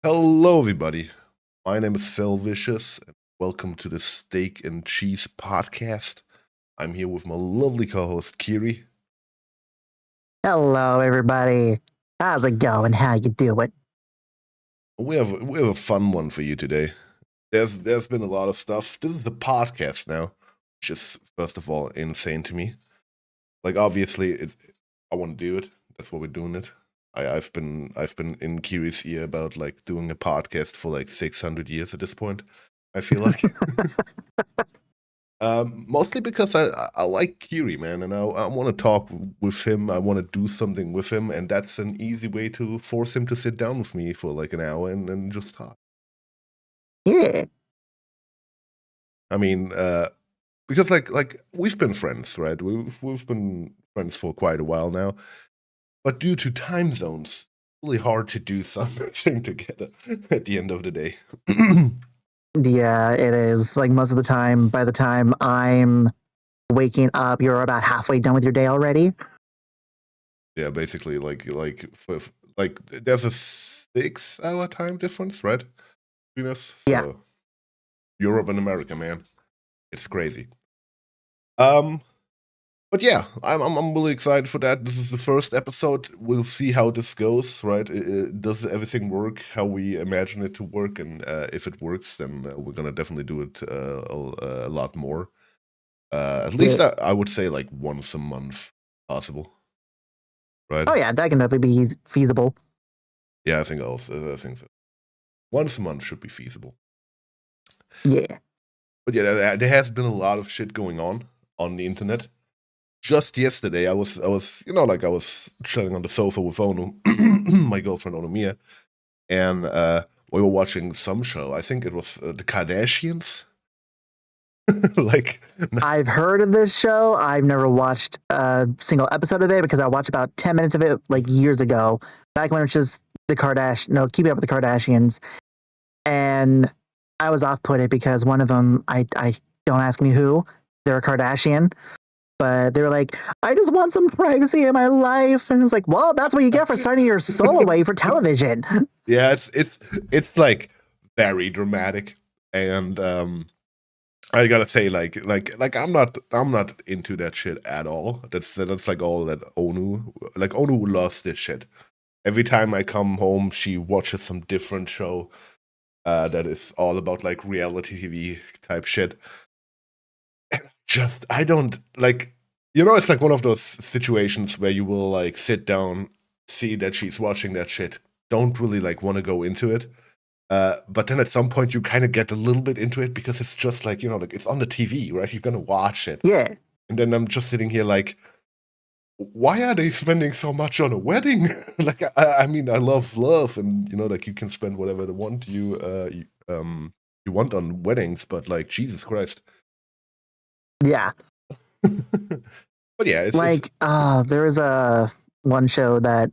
Hello, everybody. My name is Phil Vicious, and welcome to the Steak and Cheese podcast. I'm here with my lovely co-host Kiri. Hello, everybody. How's it going? How you doing? We have a fun one for you today. There's been a lot of stuff. This is a podcast now, which is first of all insane to me. Like obviously, I want to do it. That's why we're doing it. I've been in Kiris' ear about like doing a podcast for like 600 years at this point. I feel like. Mostly because I like Kiri, man, and I want to talk with him. I want to do something with him, and that's an easy way to force him to sit down with me for like an hour and just talk. Yeah. I mean, because like we've been friends, right? We've been friends for quite a while now, but due to time zones, it's really hard to do something together at the end of the day. Yeah, it is. Like most of the time, by the time I'm waking up, you're about halfway done with your day already. Yeah, basically, like there's a 6-hour time difference, right? Between us. So Yeah. Europe and America, man, it's crazy. But yeah, I'm really excited for that. This is the first episode. We'll see how this goes, right? Does everything work how we imagine it to work? And if it works, then we're gonna definitely do it a lot more. At least I would say like once a month, possible. Right? Oh yeah, that can definitely be feasible. Yeah, I think so. Once a month should be feasible. Yeah. But yeah, there has been a lot of shit going on the internet. Just yesterday, I was chilling on the sofa with Onu, my girlfriend Onomiya, and we were watching some show. I think it was the Kardashians. Like, I've heard of this show. I've never watched a single episode of it because I watched about 10 minutes of it like years ago, back when it was just Keeping Up with the Kardashians, and I was off-putted because one of them, I don't ask me who, they're a Kardashian. But they were like, I just want some privacy in my life. And it's like, well, that's what you get for starting your solo way for television. Yeah, it's like very dramatic. And I gotta say, like I'm not into that shit at all. That's like all that Onu loves this shit. Every time I come home, she watches some different show that is all about like reality TV type shit. I don't like, it's like one of those situations where you will like sit down, see that she's watching that shit, don't really like want to go into it. But then at some point you kind of get a little bit into it because it's just like, like it's on the TV, right? You're gonna watch it. Yeah. And then I'm just sitting here like, why are they spending so much on a wedding? Like, I mean, I love love, and like you can spend whatever you want on weddings, but like Jesus Christ. Yeah. But yeah, there is a one show that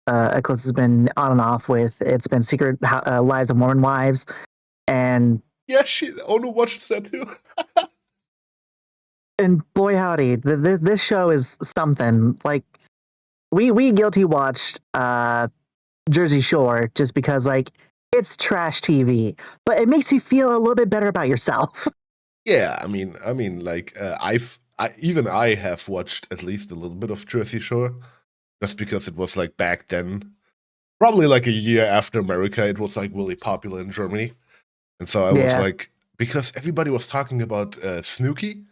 Eclipse has been on and off with. It's been Secret Lives of Mormon Wives, and yeah, Onu watches that too. And boy howdy, this show is something. Like we guilty watched Jersey Shore just because like it's trash TV, but it makes you feel a little bit better about yourself. Yeah, I mean, like I have watched at least a little bit of Jersey Shore, just because it was like back then, probably like a year after America, it was like really popular in Germany, and so I was like, because everybody was talking about Snooki,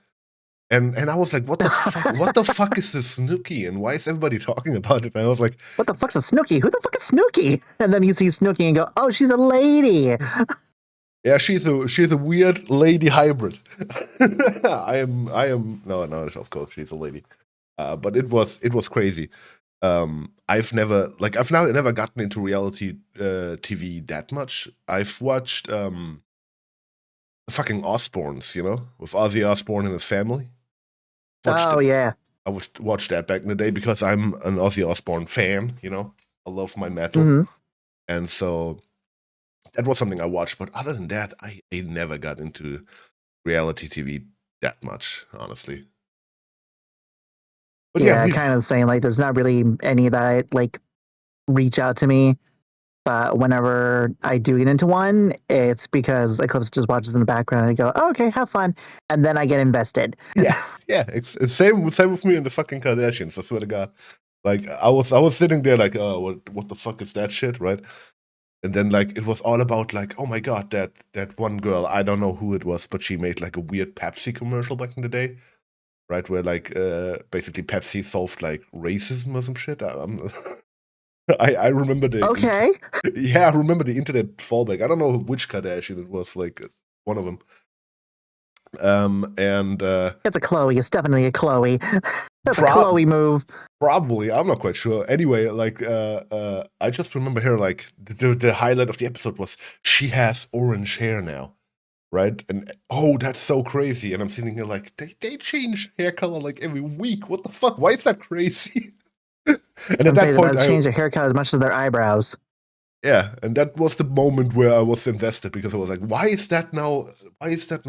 and I was like, what the fuck? What the fuck is this Snooki, and why is everybody talking about it? And I was like, what the fuck's a Snooki? Who the fuck is Snooki? And then you see Snooki and go, oh, she's a lady. Yeah, she's a weird lady hybrid. I am no, of course she's a lady. But it was crazy. I've never gotten into reality TV that much. I've watched the fucking Osbournes, with Ozzy Osbourne and his family. Yeah. I watched that back in the day because I'm an Ozzy Osbourne fan, I love my metal. Mm-hmm. And so that was something I watched, but other than that, I never got into reality TV that much, honestly. But kind of saying like there's not really any that like reach out to me. But whenever I do get into one, it's because Eclipse just watches in the background and I go, oh, okay, have fun. And then I get invested. Yeah, it's same with me and the fucking Kardashians. I swear to God. Like I was sitting there like, oh, what the fuck is that shit, right? And then like it was all about like, oh my God, that one girl, I don't know who it was, but she made like a weird Pepsi commercial back in the day, right? Where like basically Pepsi solved like racism or some shit. I remember Okay. I remember the internet fallback. I don't know which Kardashian it was, like one of them. And It's a Chloe. It's definitely a Chloe. That's a Chloe move. Probably, I'm not quite sure. Anyway, like I just remember her like the highlight of the episode was she has orange hair now, right? And oh, that's so crazy. And I'm sitting here like they change hair color like every week. What the fuck? Why is that crazy? And at that point, they change their haircut as much as their eyebrows. Yeah, and that was the moment where I was invested because I was like, why is that now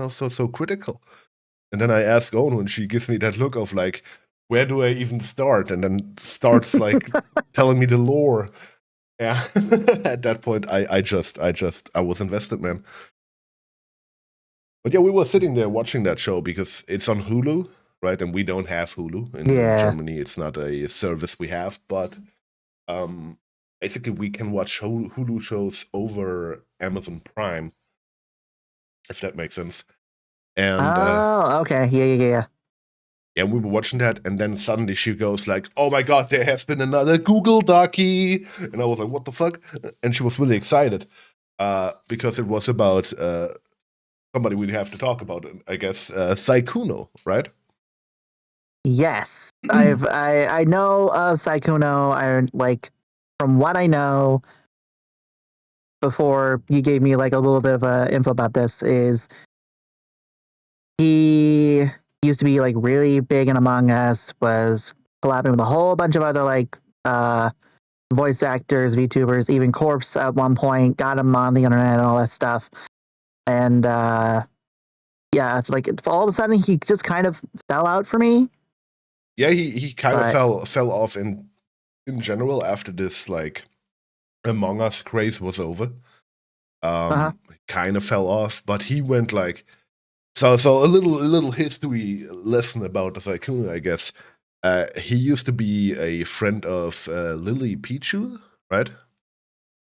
so critical? And then I ask Ono and she gives me that look of like, where do I even start? And then starts like telling me the lore. Yeah. At that point I was invested, man. But yeah, we were sitting there watching that show because it's on Hulu, right? And we don't have Hulu. In Germany, it's not a service we have, but basically we can watch Hulu shows over Amazon Prime, if that makes sense. And okay. Yeah. Yeah, we were watching that, and then suddenly she goes like, oh my God, there has been another Google Docky. And I was like, what the fuck? And she was really excited because it was about somebody we have to talk about, I guess, Sykkuno, right? Yes. I know of Sykkuno. I like, from what I know, before you gave me like a little bit of info about this, is he used to be like really big in Among Us, was collabing with a whole bunch of other like voice actors, VTubers, even Corpse at one point, got him on the internet and all that stuff. And yeah, like all of a sudden he just kind of fell out for me. Yeah, he kind of fell off in general after this like Among Us craze was over. Kind of fell off, but he went like so a little history lesson about Sykkuno, I guess. He used to be a friend of Lily Pichu, right?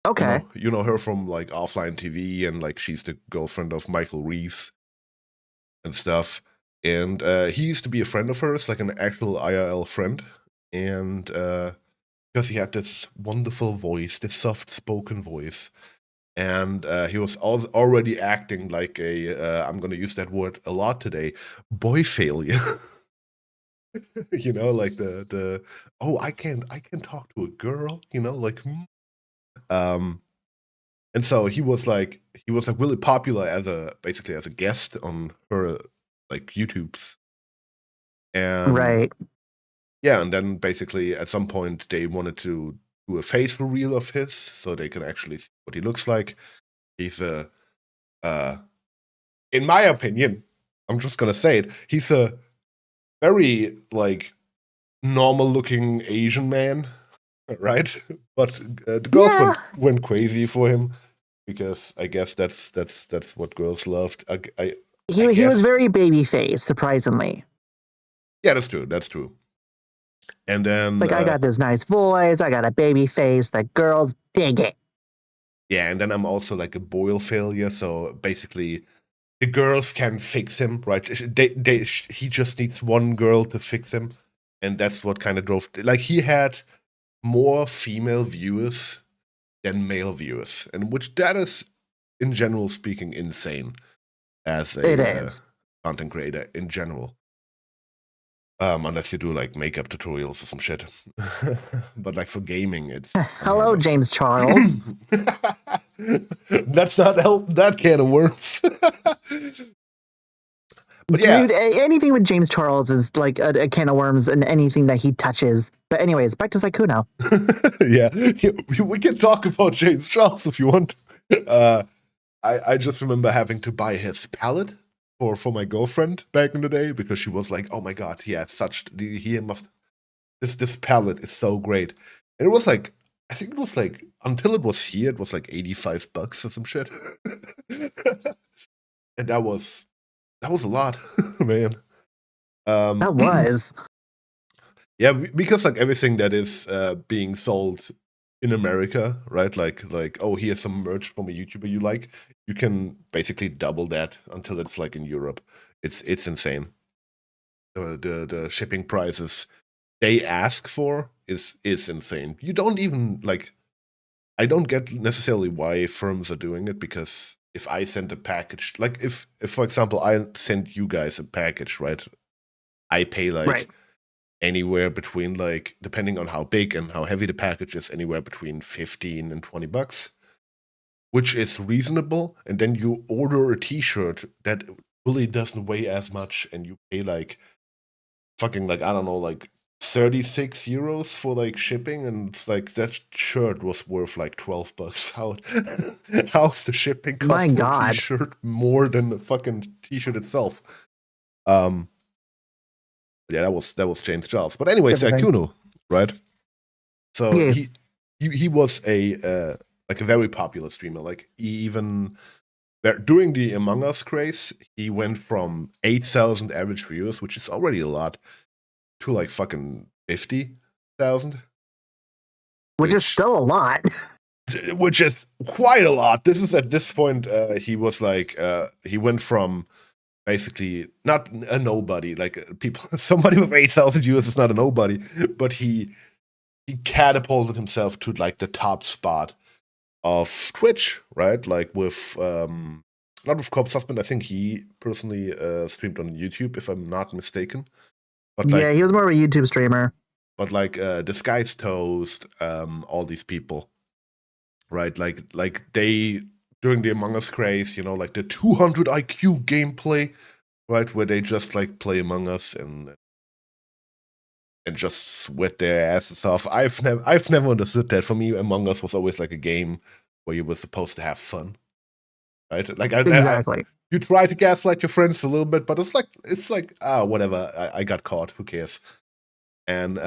Okay. You know her from like Offline TV, and like she's the girlfriend of Michael Reeves and stuff. And he used to be a friend of hers, like an actual IRL friend. And because he had this wonderful voice, this soft-spoken voice. And he was already acting like a, I'm going to use that word a lot today, boy failure. You know, like the oh, I can talk to a girl, you know, like and so he was like really popular as a guest on her like YouTubes. And right. Yeah, and then basically at some point they wanted to do a face reveal of his so they can actually see what he looks like. He's a in my opinion, I'm just gonna say it, he's a very like normal looking Asian man, right? But the girls went crazy for him because I guess that's what girls loved. He was very baby face, surprisingly. Yeah, that's true. And then like I got this nice voice, I got a baby face, the girls dig it. Yeah, and then I'm also like a boil failure, so basically the girls can fix him, right? He just needs one girl to fix him, and that's what kind of drove. Like he had more female viewers than male viewers, and which that is, in general speaking, insane as a content creator in general. Unless you do like makeup tutorials or some shit. But like for gaming, it's hello, James Charles. Let's not help that can of worms. But yeah, dude, anything with James Charles is like a can of worms, and anything that he touches. But anyways, back to Sykkuno. Yeah, we can talk about James Charles if you want. I just remember having to buy his palette for my girlfriend back in the day because she was like, "Oh my God, he has this palette is so great." And it was like, I think it was like until it was here, it was like $85 or some shit. And that was a lot, man. That was. Yeah, because like everything that is being sold in America, right? Like, oh, here's some merch from a YouTuber you like. You can basically double that until it's like in Europe. It's insane. The shipping prices they ask for is insane. You don't even like. I don't get necessarily why firms are doing it, because if I send a package, like if for example I send you guys a package, right? I pay like Right. anywhere between, like, depending on how big and how heavy the package is, anywhere between $15 and $20, which is reasonable. And then you order a T-shirt that really doesn't weigh as much, and you pay like fucking, like, I don't know, like 36 euros for like shipping, and it's like that shirt was worth like $12. How's the shipping cost My for God. a T-shirt more than the fucking T-shirt itself? Yeah, that was James Charles. But anyway, Sykkuno, right? So Yeah. he was a like a very popular streamer. Like, he even during the Among Us craze, he went from 8,000 average viewers, which is already a lot, to like fucking 50,000, Which is still a lot. which is quite a lot. This is at this point, he was like he went from basically not a nobody, like people, somebody with 8,000 viewers is not a nobody, but he catapulted himself to like the top spot of Twitch, right? Like with not with Corpse Husband. I think he personally streamed on YouTube, if I'm not mistaken. But yeah, he was more of a YouTube streamer. But like Disguised Toast, all these people, right? Like they, during the Among Us craze, you know, like the 200 IQ gameplay, right, where they just like play Among Us and just sweat their asses off. I've never understood that. For me, Among Us was always like a game where you were supposed to have fun, right? Like Exactly. you try to gaslight your friends a little bit, but it's like whatever. I got caught. Who cares? And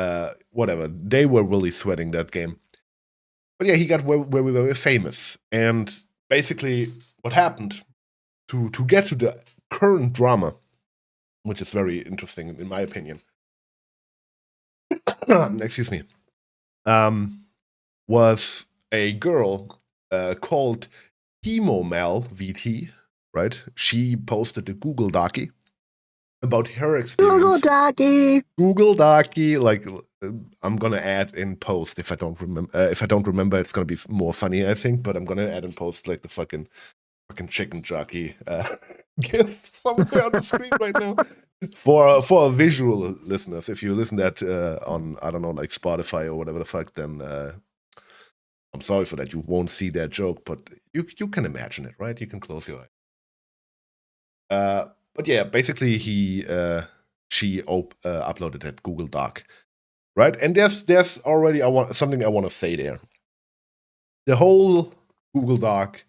whatever. They were really sweating that game. But yeah, he got where we were famous, and basically what happened to get to the current drama, which is very interesting in my opinion. Excuse me. Was a girl called Mel VT, right? She posted a Google Docie about her experience. Google Docie, like, I'm gonna add in post if I don't remember. If I don't remember, it's gonna be more funny, I think. But I'm gonna add in post like the fucking chicken jockey gif somewhere on the screen right now. For visual listeners, if you listen that on, I don't know, like Spotify or whatever the fuck, then I'm sorry for that. You won't see that joke, but you can imagine it, right? You can close your eye. But yeah, basically she uploaded that Google Doc, right? And there's already something I want to say there. The whole Google Doc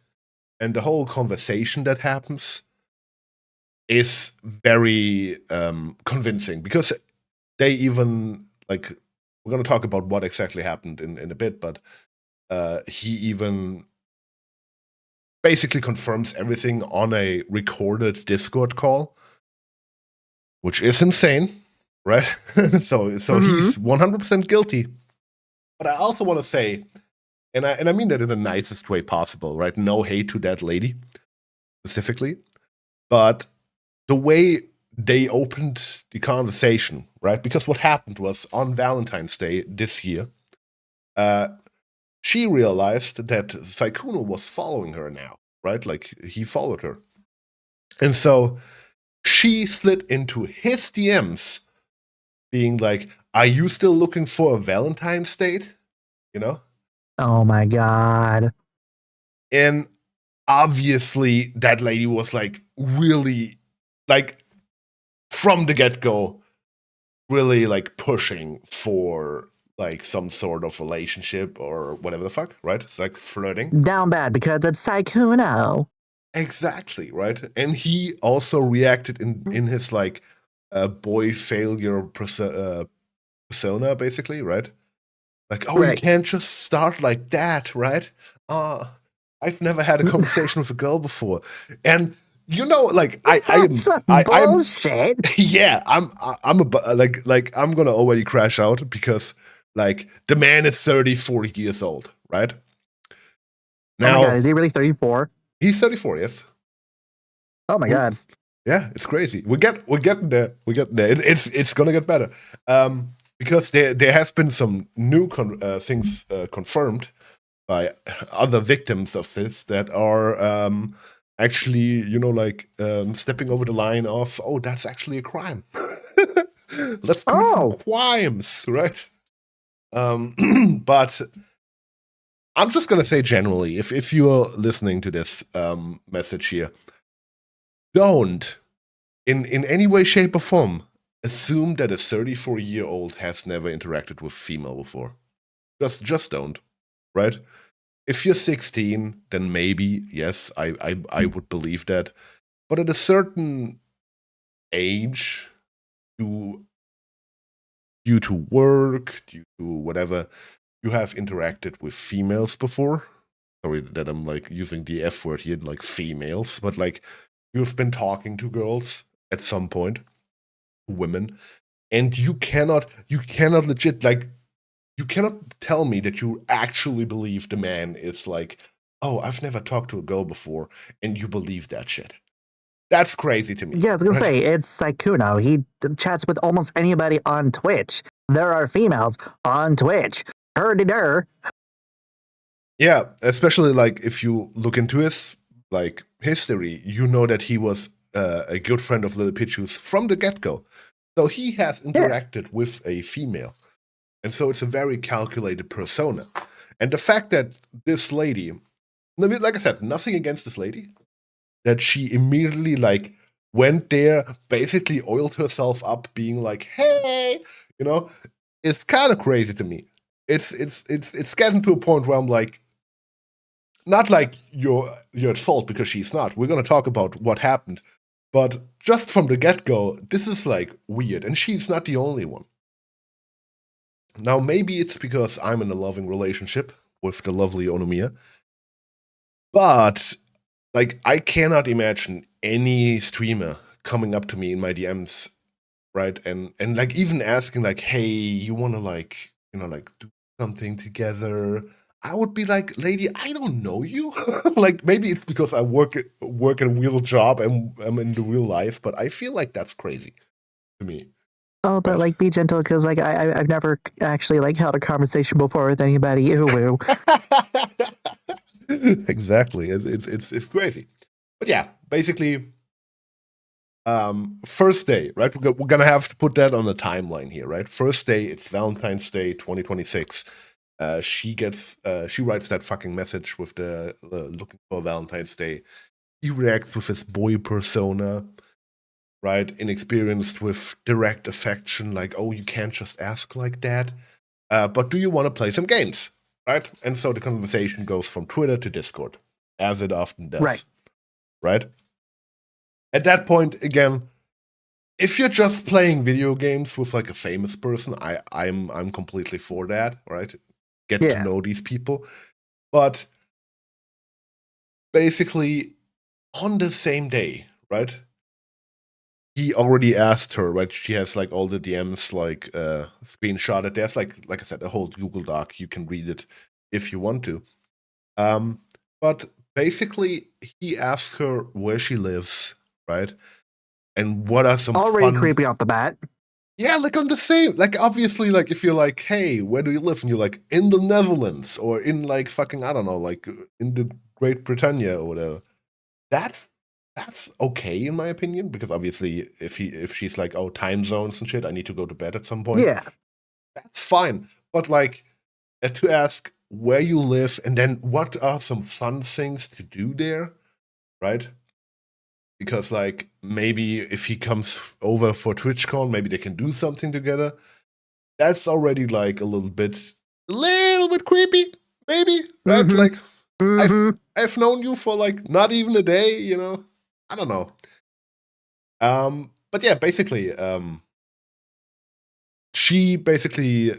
and the whole conversation that happens is very convincing, because they even, like, we're going to talk about what exactly happened in a bit, but he even basically confirms everything on a recorded Discord call, which is insane, right? so he's 100% guilty. But I also want to say, and I mean that in the nicest way possible, right? No hate to that lady specifically, but the way they opened the conversation, right? Because what happened was, on Valentine's Day this year, she realized that Sykkuno was following her now, right? Like, he followed her. And so she slid into his DMs being like, are you still looking for a Valentine's date? You know? Oh my God. And obviously that lady was like really, like, from the get-go, really like pushing for like some sort of relationship or whatever the fuck, right? It's like flirting. Down bad because it's Sykkuno. Exactly, right? And he also reacted in his like boy failure persona, basically, right? Like, oh, you Right. can't just start like that, right? I've never had a conversation with a girl before, and you know, like That's some I'm bullshit. yeah, like I'm gonna already crash out because like the man is 30, 40 years old, right? Oh my god, Now is he really 34? he's 34, yes. Oh my god. Yeah, it's crazy. We're getting there. We're getting there. It's gonna get better. Because there has been some new things confirmed by other victims of this that are actually, you know, like stepping over the line of, oh, that's actually a crime. Let's commit some crimes, right? But I'm just gonna say generally, if you're listening to this message here, don't in any way, shape, or form assume that a 34-year-old has never interacted with female before. Just don't, right? If you're 16, then maybe, yes, I would believe that. But at a certain age, due to work, due to whatever, you have interacted with females before. Sorry that I'm like using the F word here, like females, but like you've been talking to girls at some point, women, and you cannot legit, like, you cannot tell me that you actually believe the man is like, oh, I've never talked to a girl before, and you believe that shit. That's crazy to me. Yeah, I was gonna right? say, it's Sykkuno. He chats with almost anybody on Twitch. There are females on Twitch. Her. Yeah, especially like if you look into his like history, you know that he was a good friend of Lil Pichu's from the get-go. So he has interacted with a female. And so it's a very calculated persona. And the fact that this lady, like I said, nothing against this lady, that she immediately like went there, basically oiled herself up, being like, "Hey," you know, it's kind of crazy to me. It's getting to a point where I'm like, not like you're at fault because she's not. We're gonna talk about what happened, but just from the get go, this is like weird, and she's not the only one. Now, maybe it's because I'm in a loving relationship with the lovely Onomiya, but like I cannot imagine any streamer coming up to me in my DMs, right? And like even asking like, hey, you wanna like, you know, like do something together? I would be like, lady, I don't know you. Like maybe it's because I work a real job and I'm in the real life, but I feel like that's crazy to me. Oh, but Right? like, be gentle, because like I've never actually like held a conversation before with anybody. Ew. Exactly. It's crazy. But yeah, basically, first day, right? We're gonna have to put that on the timeline here, right? First day, it's Valentine's Day 2026. She writes that fucking message with the looking for Valentine's Day. He reacts with his boy persona, right? Inexperienced with direct affection, like, oh, you can't just ask like that. But do you want to play some games, right? And so the conversation goes from Twitter to Discord, as it often does, right? At that point, again, if you're just playing video games with like a famous person, I'm completely for that, right? Get to know these people. But basically on the same day, right? He already asked her, right? She has like all the DMs like screenshotted. There's like I said, a whole Google Doc. You can read it if you want to. But basically he asked her where she lives, right? And what are some Already fun creepy off the bat. Yeah, like on the same, like obviously, like if you're like, hey, where do you live? And you're like in the Netherlands or in like fucking, I don't know, like in the Great Britannia or whatever. That's okay in my opinion, because obviously if she's like, oh, time zones and shit, I need to go to bed at some point. Yeah. That's fine. But like to ask where you live and then what are some fun things to do there, right? Because like maybe if he comes over for TwitchCon, maybe they can do something together. That's already like a little bit creepy, maybe, right? Mm-hmm. Like Mm-hmm. I've known you for like not even a day, you know. I don't know. But yeah, basically, she basically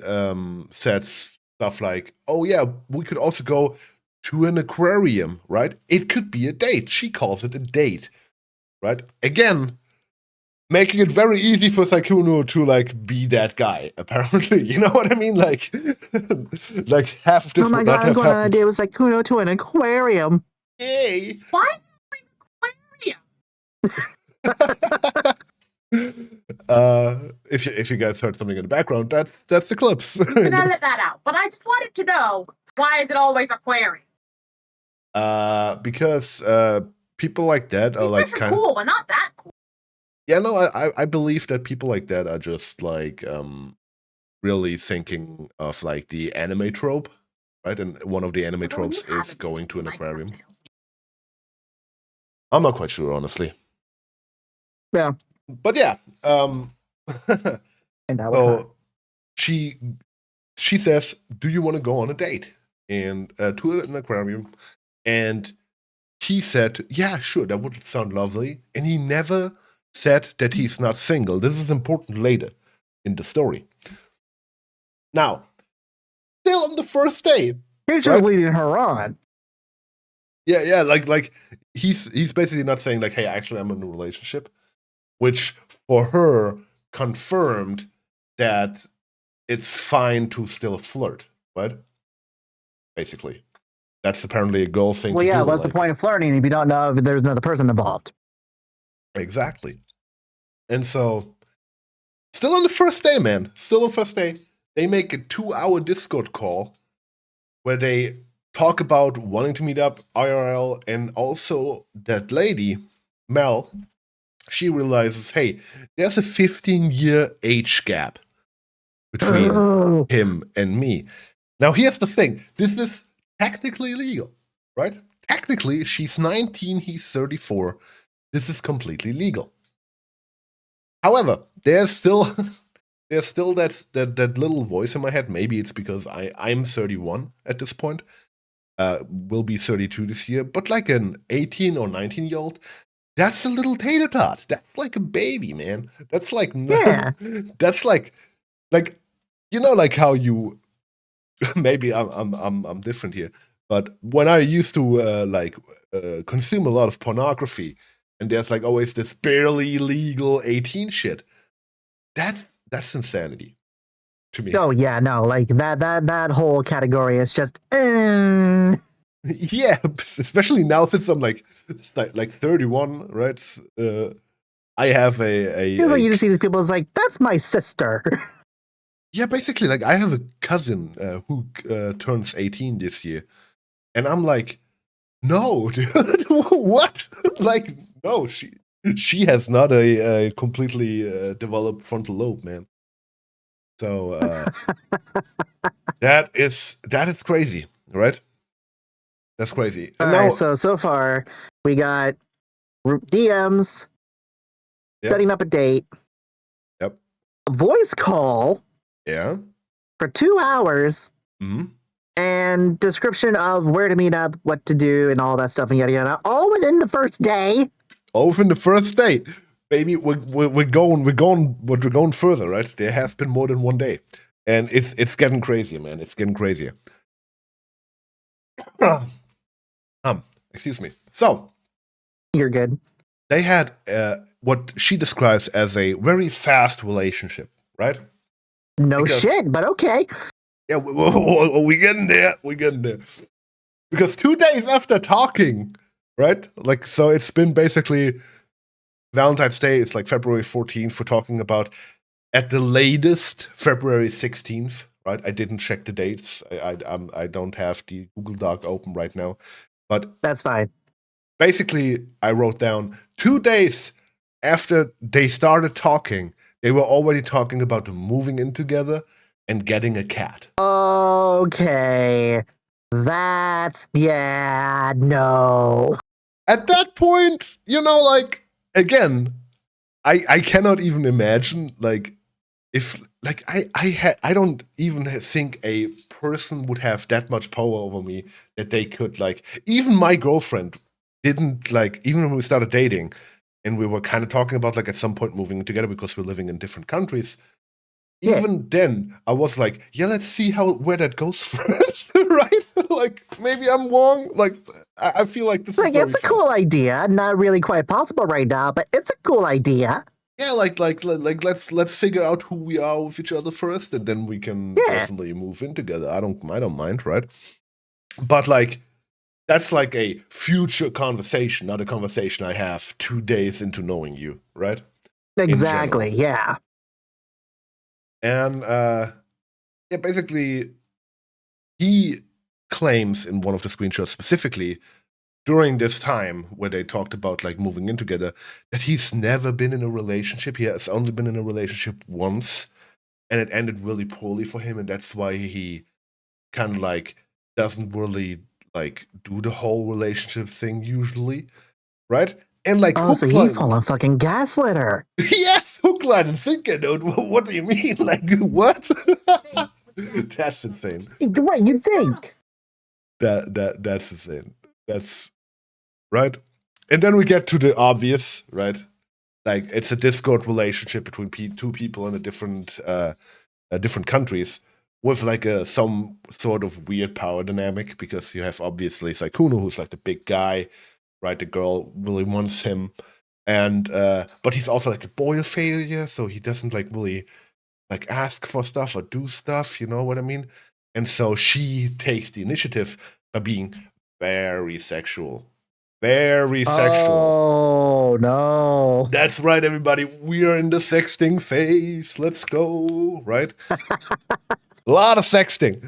says stuff like, oh yeah, we could also go to an aquarium, right? It could be a date. She calls it a date, right? Again, making it very easy for Sykkuno to like be that guy. Apparently, you know what I mean? Like, like half of this Oh my would god, not I'm have going on a happened. date with Sykkuno to an aquarium. Yay! Why? If you guys heard something in the background, that's the clips. You can edit that out. But I just wanted to know, why is it always aquarium? Because people like that are like kind of cool, but not that cool. Yeah, no, I believe that people like that are just like really thinking of like the anime trope, right? And one of the anime tropes is going to an aquarium. I'm not quite sure, honestly. Yeah. But yeah, so she says, "Do you want to go on a date and to an aquarium?" And he said, "Yeah, sure, that would sound lovely." And he never said that he's not single. This is important later in the story. Now, still on the first day, he's just leading her on. Yeah, like he's basically not saying like, "Hey, actually, I'm in a relationship," which for her confirmed that it's fine to still flirt, right? Basically, that's apparently a girl thing. Well, to yeah, do, what's like, the point of flirting if you don't know if there's another person involved? Exactly. And so, still on the first day, man. Still on the first day, they make a 2-hour Discord call where they talk about wanting to meet up IRL, and also that lady, Mel, she realizes, hey, there's a 15-year age gap between him and me. Now, here's the thing. This is technically legal, right? Technically, she's 19, he's 34. This is completely legal. However, there's still that little voice in my head. Maybe it's because I'm 31 at this point. Will be 32 this year. But like an 18 or 19-year-old, that's a little tater tot. That's like a baby, man. That's like that's like you know, like how you maybe I'm different here. But when I used to consume a lot of pornography, and there's like always this barely legal 18 shit, that's insanity to me. Oh yeah, no, like that whole category is just Yeah, especially now since I'm like 31, right? I have a feels like you just see these people as like, that's my sister. Yeah, basically, like I have a cousin who turns 18 this year, and I'm like, no, dude, what? Like, no, she has not a completely developed frontal lobe, man. So that is crazy, right? That's crazy. And now, so far we got DMs, setting up a date, a voice call, for 2 hours, and description of where to meet up, what to do, and all that stuff, and yada yada, all within the first day. All within the first day, baby. We're going further, right? There have been more than one day, and it's getting crazier, man. It's getting crazier. Excuse me. So, you're good. They had what she describes as a very fast relationship, right? No shit, but okay. Yeah, we getting there. We getting there. Because 2 days after talking, right? Like, so it's been basically Valentine's Day. It's like February 14th. We're talking about at the latest February 16th, right? I didn't check the dates. I don't have the Google Doc open right now, but that's fine. Basically, I wrote down 2 days after they started talking, they were already talking about moving in together and getting a cat. Okay. That's, no. At that point, you know, like, again, I cannot even imagine, like, if, like, I don't even think a person would have that much power over me that they could, like, even my girlfriend didn't, like, even when we started dating and we were kind of talking about, like, at some point moving together because we're living in different countries, even then, I was like, yeah, let's see where that goes first, right? Like, maybe I'm wrong. Like, I feel like this is Like, very it's a fast. cool idea. Not really quite possible right now, but it's a cool idea. Yeah, like let's figure out who we are with each other first, and then we can definitely move in together. I don't mind, right? But like, that's like a future conversation, not a conversation I have 2 days into knowing you, right? Exactly. Yeah. And yeah, basically, he claims in one of the screenshots specifically during this time where they talked about like moving in together that he's never been in a relationship. He has only been in a relationship once, and it ended really poorly for him, and that's why he kind of like doesn't really like do the whole relationship thing usually, right? And like Oh, so he full on fucking gaslit her. yes, hook, line, and sinker, dude. What do you mean? Like what? That's insane. Right, you'd think. That's insane. That's right. And then we get to the obvious, right? Like it's a Discord relationship between two people in a different countries with like some sort of weird power dynamic, because you have obviously Sykkuno, who's like the big guy, right? The girl really wants him, and but he's also like a boy failure, so he doesn't like really like ask for stuff or do stuff, you know what I mean? And so she takes the initiative by being very sexual. Very sexual. Oh, no. That's right, everybody. We are in the sexting phase. Let's go, right? A lot of sexting.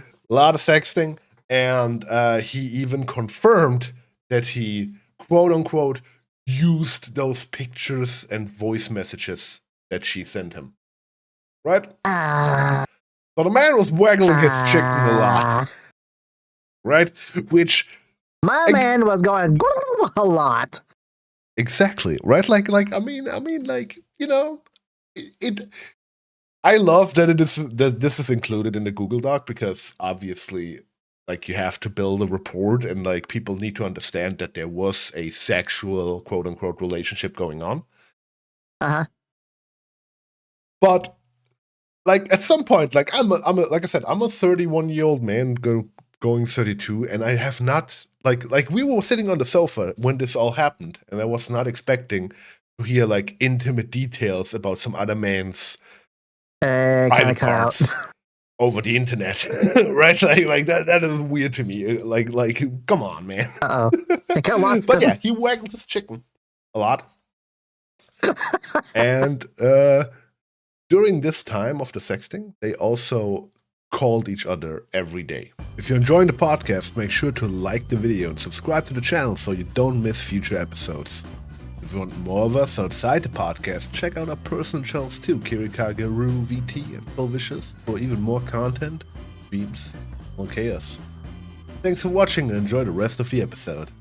And he even confirmed that he, quote unquote, used those pictures and voice messages that she sent him. Right? So the man was waggling his chicken a lot. Right? Which my man was going a lot. Exactly. Right? Like I mean, like, you know, it I love that this is included in the Google Doc, because obviously like you have to build a report, and like people need to understand that there was a sexual quote unquote relationship going on. Uh-huh. But like at some point, like I'm like I said, I'm a 31-year-old man going 32, and I have not like we were sitting on the sofa when this all happened, and I was not expecting to hear like intimate details about some other man's private parts over the internet, right? Like that is weird to me. Like come on, man. But yeah, he waggled his chicken a lot. And during this time of the sexting, they also called each other every day. If you're enjoying the podcast, make sure to like the video and subscribe to the channel so you don't miss future episodes. If you want more of us outside the podcast, check out our personal channels too, Kirikagaru VT and Pulvicious, for even more content, streams, more chaos. Thanks for watching and enjoy the rest of the episode.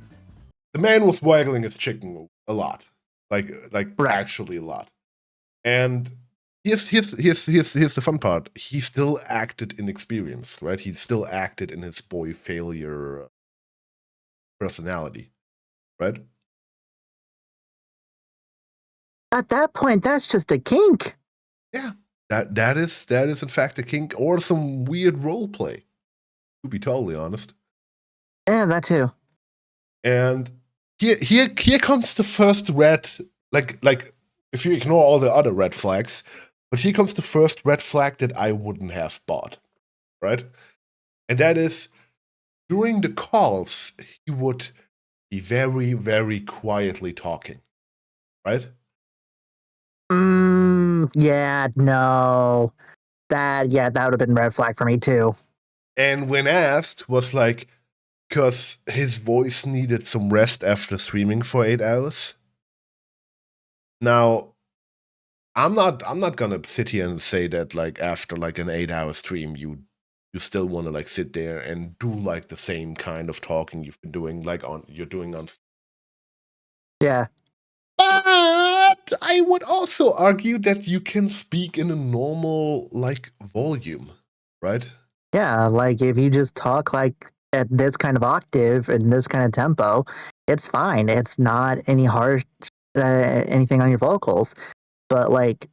The man was waggling his chicken a lot. Like actually a lot. And here's the fun part. He still acted inexperienced, right? He still acted in his boy failure personality, right? At that point, that's just a kink. Yeah, that is in fact a kink or some weird role play, to be totally honest. Yeah, that too. And here comes the first red, like if you ignore all the other red flags, but here comes the first red flag that I wouldn't have bought, right? And that is, during the calls, he would be very, very quietly talking, right? Yeah, no. That would have been red flag for me too. And when asked, was like, because his voice needed some rest after streaming for 8 hours. Now, I'm not gonna sit here and say that like after like an 8-hour stream you still want to like sit there and do like the same kind of talking you've been doing you're doing on. Yeah. But I would also argue that you can speak in a normal like volume, right? Yeah, like if you just talk like at this kind of octave and this kind of tempo, it's fine. It's not any harsh anything on your vocals. But like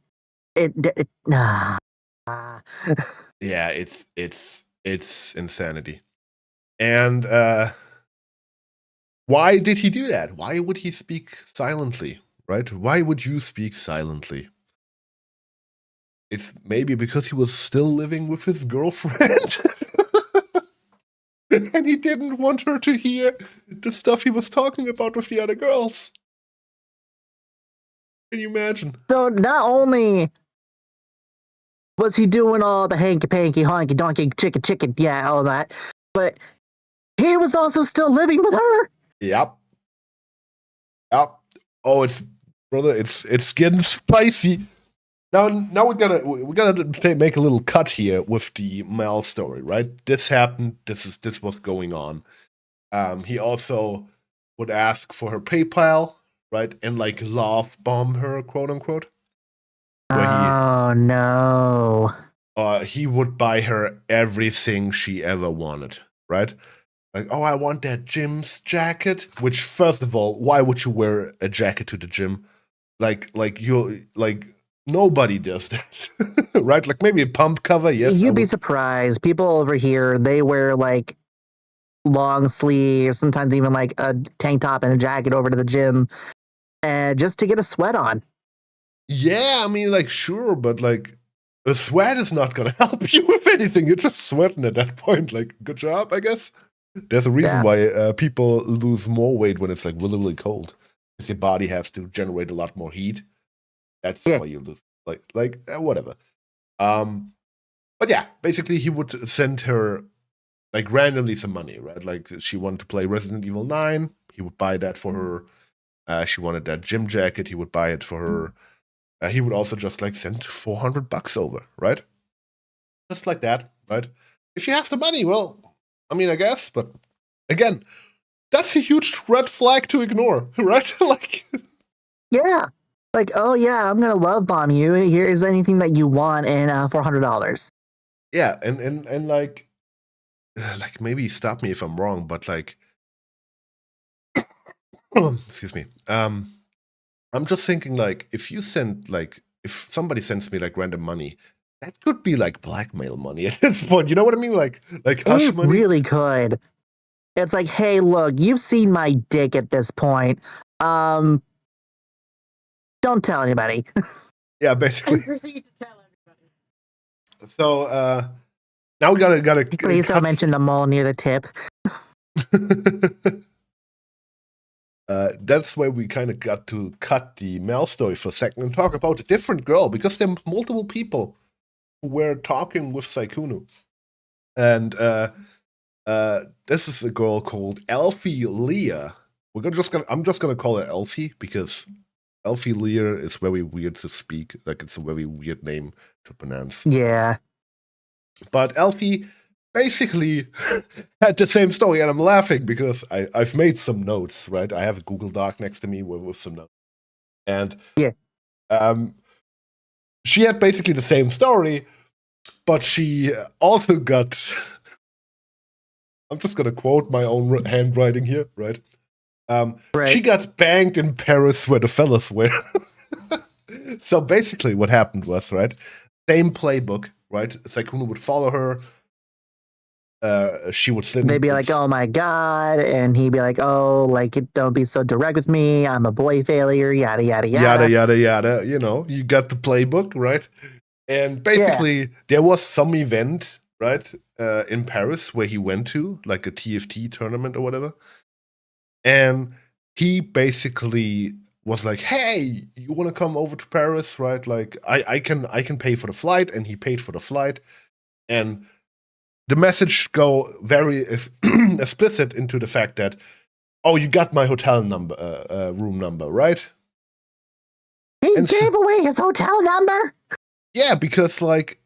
I Yeah, it's insanity. And why did he do that? Why would he speak silently, right? Why would you speak silently? It's maybe because he was still living with his girlfriend. And he didn't want her to hear the stuff he was talking about with the other girls. Can you imagine? So not only was he doing all the hanky panky, honky donkey, chicken, yeah, all that, but he was also still living with her. Yep. Yep. Oh, it's getting spicy. Now we gotta make a little cut here with the Mel story, right? This happened. This was going on. He also would ask for her PayPal, right, and like love bomb her, quote unquote. Oh no! He would buy her everything she ever wanted, right? Like, oh, I want that gym's jacket. Which, first of all, why would you wear a jacket to the gym? Like nobody does that, right? Like maybe a pump cover, yes. You'd be surprised. People over here, they wear like long sleeves, sometimes even like a tank top and a jacket over to the gym, just to get a sweat on. Yeah, I mean, like, sure, but like, a sweat is not gonna help you with anything. You're just sweating at that point. Like, good job, I guess. There's a reason why people lose more weight when it's like really, really cold. Because your body has to generate a lot more heat. That's why you lose. Whatever. But yeah, basically, he would send her like randomly some money, right? Like she wanted to play Resident Evil 9, he would buy that for her. She wanted that gym jacket, he would buy it for her. He would also just like send $400 over, right? Just like that, right? If you have the money, well, I mean, I guess, but again, that's a huge red flag to ignore, right? Like, yeah, like, oh yeah, I'm gonna love bomb you. Here's anything that you want, and $400. Yeah, and like maybe stop me if I'm wrong, but like, excuse me. I'm just thinking like if somebody sends me like random money, that could be like blackmail money at this point. You know what I mean? Like hush money. Really could. It's like, hey, look, you've seen my dick at this point. Don't tell anybody. Yeah, basically. And proceed to tell everybody. So now we gotta Please don't mention the mole near the tip. That's where we kind of got to cut the Mel story for a second and talk about a different girl, because there are multiple people who were talking with Sykkuno. And this is a girl called Elfie Leah. I'm just gonna call her Elfie because Elfie Leah is very weird to speak. Like it's a very weird name to pronounce. Yeah. But Elfie basically had the same story, and I'm laughing because I've made some notes, right? I have a Google Doc next to me with some notes. And she had basically the same story, but she also got I'm just gonna quote my own handwriting here, right? She got banged in Paris where the fellas were. So basically what happened was, right, same playbook, right? Sykkuno would follow her. She would sit. They'd be like, "Oh my god," and he'd be like, "Oh, like don't be so direct with me. I'm a boy failure." Yada yada yada. Yada yada yada. You know, you got the playbook, right? And basically, there was some event, right, in Paris where he went to, like a TFT tournament or whatever. And he basically was like, "Hey, you want to come over to Paris, right? Like, I can pay for the flight," and he paid for the flight. And the message go very explicit into the fact that, oh, you got my hotel number, room number, right? He gave away his hotel number? Yeah, because like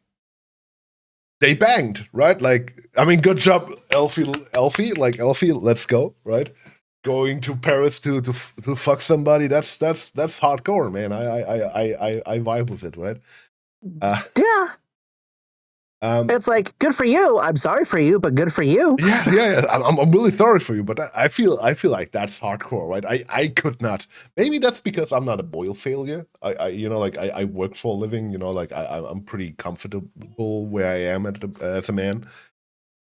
they banged, right? Like, I mean, good job, Elfie, let's go, right? Going to Paris to fuck somebody, that's hardcore, man. I vibe with it, right? Yeah. It's like, good for you. I'm sorry for you, but good for you. Yeah. I'm really sorry for you, but I feel like that's hardcore, right? I could not. Maybe that's because I'm not a boil failure. I work for a living. I'm pretty comfortable where I am as a man.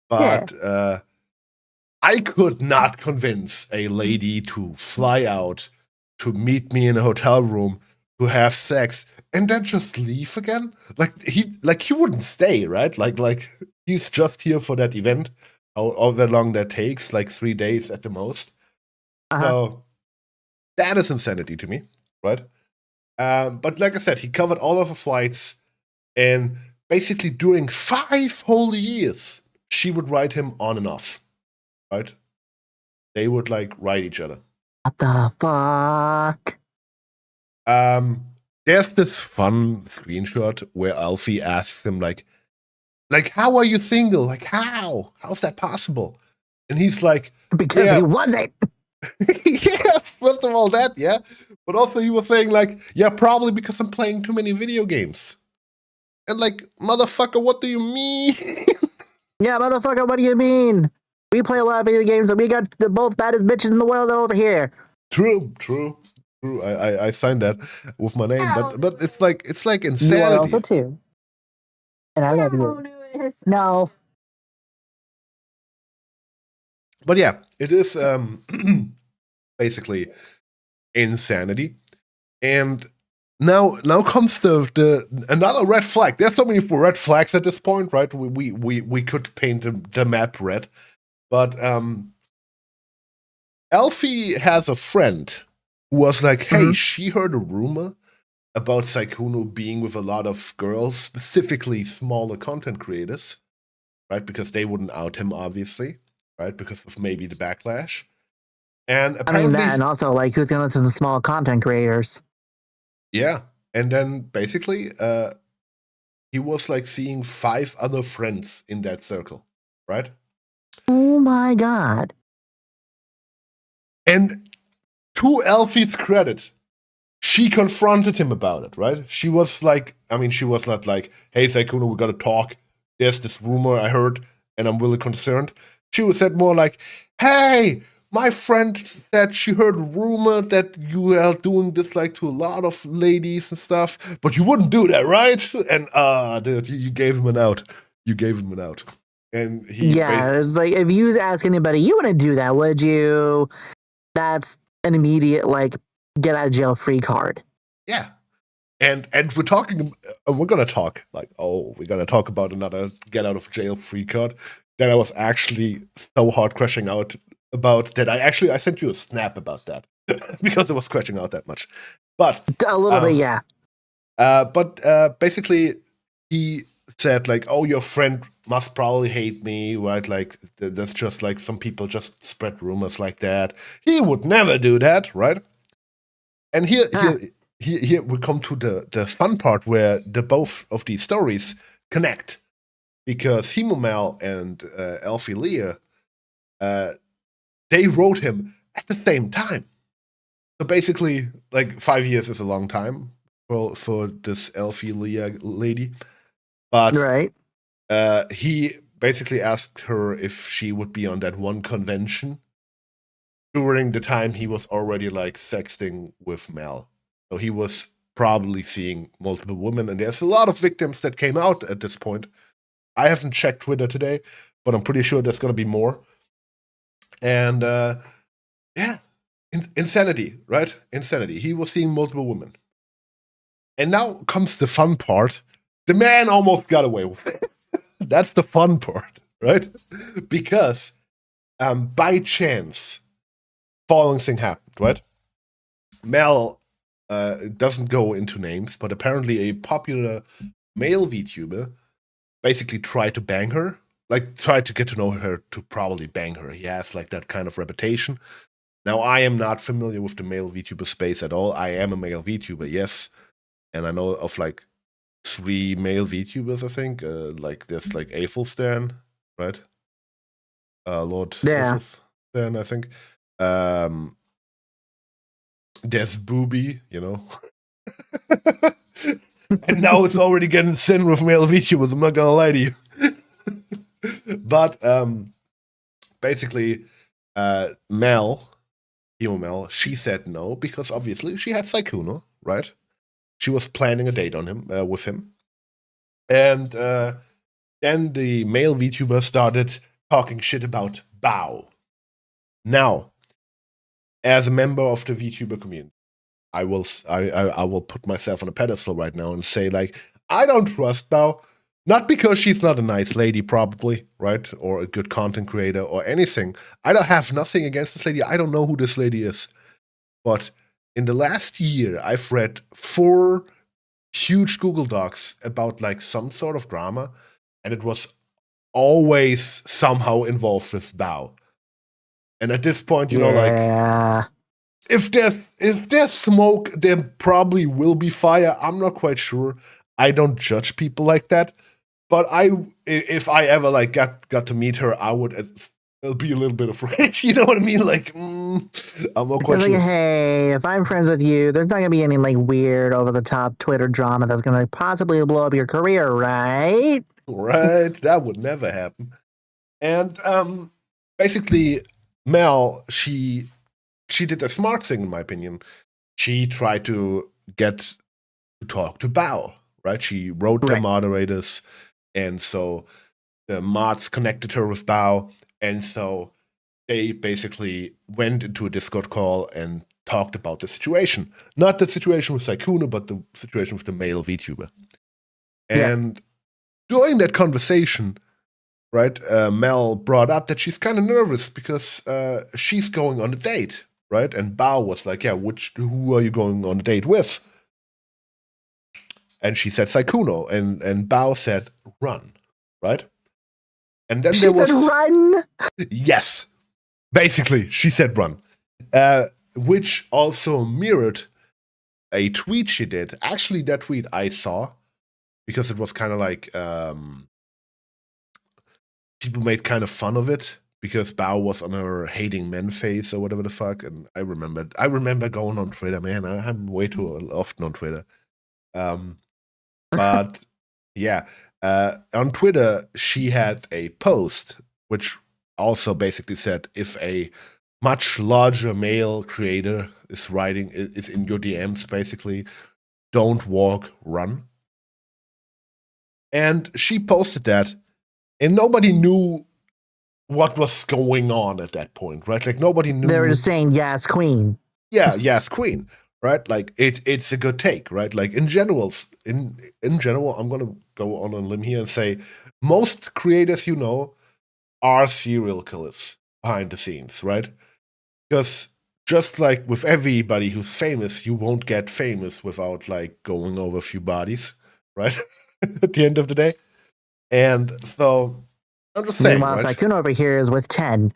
But I could not convince a lady to fly out to meet me in a hotel room to have sex and then just leave again. He wouldn't stay, right? Like he's just here for that event. However long that takes, like 3 days at the most. So that is insanity to me, right? But like I said, he covered all of the flights, and basically during 5 whole years, she would write him on and off, right? They would like write each other. What the fuck? There's this fun screenshot where Alfie asks him like, how are you single? Like, how's that possible? And he's like, because he wasn't. Yeah, first of all that, yeah. But also he was saying like, yeah, probably because I'm playing too many video games. And like, motherfucker, what do you mean? Yeah, motherfucker, what do you mean? We play a lot of video games and we got the both baddest bitches in the world over here. True. I signed that with my name, but it's like insanity. You are also too. And I love you. No. But yeah, it is basically insanity. And now comes the another red flag. There's so many red flags at this point, right? We could paint the map red. But Alfie has a friend who was like, hey, she heard a rumor about Sykkuno being with a lot of girls, specifically smaller content creators, right? Because they wouldn't out him, obviously, right? Because of maybe the backlash. And apparently, that, and also like who's gonna listen to small content creators? Yeah, and then basically, he was like seeing 5 other friends in that circle, right? Oh my god! And to Alfie's credit, she confronted him about it, right? She was like, she was not like, hey, Sykkuno, we gotta talk. There's this rumor I heard, and I'm really concerned. She said more like, hey, my friend said she heard a rumor that you are doing this like to a lot of ladies and stuff, but you wouldn't do that, right? And dude, you gave him an out. And it's like if you ask anybody, you wouldn't do that, would you? That's an immediate like get out of jail free card. Yeah. And we're gonna talk about another get out of jail free card that I was actually so hard crashing out about that I sent you a snap about that because it was crashing out that much. But a little bit, yeah. But basically he said like, oh, your friend must probably hate me, right? Like that's just like some people just spread rumors like that. He would never do that, right? And here we come to the fun part where the both of these stories connect, because Himomel and Alfie Lear, they wrote him at the same time. So basically, like 5 years is a long time for this Alfie Lear lady, but right. He basically asked her if she would be on that one convention during the time he was already like sexting with Mel. So he was probably seeing multiple women, and there's a lot of victims that came out at this point. I haven't checked Twitter today, but I'm pretty sure there's going to be more. And insanity, right? Insanity. He was seeing multiple women. And now comes the fun part. The man almost got away with it. That's the fun part, right? Because by chance, following thing happened, right? Mel doesn't go into names, but apparently a popular male VTuber basically tried to bang her, like tried to get to know her to probably bang her. He has like that kind of reputation. Now, I am not familiar with the male VTuber space at all. I am a male VTuber, yes. And I know of like 3 male VTubers, I think. Like there's like Aethelstan, right? Lord Aethelstan, I think. There's Booby, you know. And now it's already getting thin with male VTubers, I'm not gonna lie to you. But basically, Mel, Mel, she said no because obviously she had Sykkuno, right? She was planning a date on him with him, and then the male VTuber started talking shit about Bao. Now, as a member of the VTuber community, I will put myself on a pedestal right now and say, like, I don't trust Bao. Not because she's not a nice lady, probably, right? Or a good content creator or anything. I don't have nothing against this lady. I don't know who this lady is. But in the last year, I've read 4 huge Google Docs about like some sort of drama, and it was always somehow involved with Bao. And at this point, you know, like, Yeah. if there's smoke, there probably will be fire. I'm not quite sure. I don't judge people like that. But if I ever like got to meet her, I would be a little bit afraid. You know what I mean? Like, I'm not quite Because, like, sure. hey, if I'm friends with you, there's not gonna be any like weird over the top Twitter drama that's gonna possibly blow up your career, right? Right? That would never happen. And basically, Mel, she did a smart thing, in my opinion. She tried to get to talk to Bao, right? She wrote their Right. moderators, and so the mods connected her with Bao, and so they basically went into a Discord call and talked about the situation. Not the situation with Sykkuno, but the situation with the male VTuber. And during that conversation, right, Mel brought up that she's kind of nervous because she's going on a date, right? And Bao was like, yeah, who are you going on a date with? And she said Sykkuno, and Bao said run, right? And then She there was said run. yes, basically she said run, which also mirrored a tweet she did. Actually, that tweet I saw because it was kind of like people made kind of fun of it because Bao was on her hating men face or whatever the fuck. And I remember going on Twitter, man. I'm way too often on Twitter. But yeah, on Twitter, she had a post which also basically said if a much larger male creator is in your DMs, basically, don't walk, run. And she posted that, and nobody knew what was going on at that point, right? Like nobody knew. They were just saying yes, queen. Yeah, yes, queen, right? Like it's a good take, right? Like in general, I'm gonna go on a limb here and say most creators you know are serial killers behind the scenes, right? Because just like with everybody who's famous, you won't get famous without like going over a few bodies, right? At the end of the day. And so I'm just saying, Meanwhile, right? Sykkuno over here is with 10.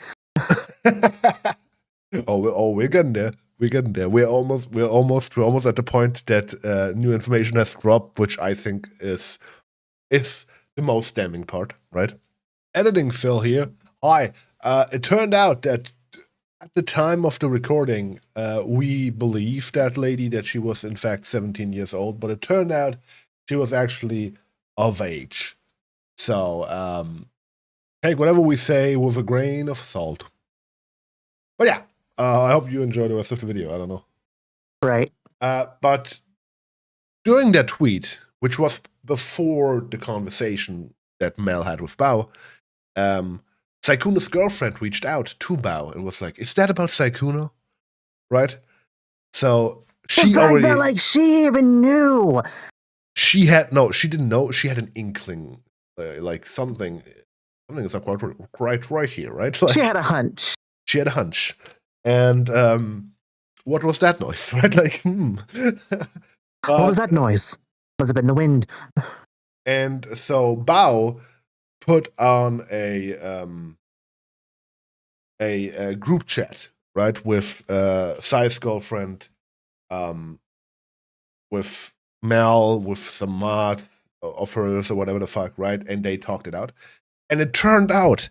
We're getting there. We're getting there. We're almost at the point that new information has dropped, which I think is the most damning part, right? Editing Phil here. Hi. It turned out that at the time of the recording, we believed that lady that she was in fact 17 years old, but it turned out she was actually of age. So take whatever we say with a grain of salt. But yeah, I hope you enjoy the rest of the video. I don't know. Right. But during that tweet, which was before the conversation that Mel had with Bao, Sykkuno's girlfriend reached out to Bao and was like, "Is that about Sykkuno?" Right? So she The fact already that, like, she even knew. she didn't know. She had an inkling, like something is not quite right here, right? Like, She had a hunch. She had a hunch. And what was that noise, right? Like, What was that noise? Must have been the wind. And so Bao put on a group chat, right, with Sai's girlfriend, with Mel, with some mod of hers or whatever the fuck, right? And they talked it out. And it turned out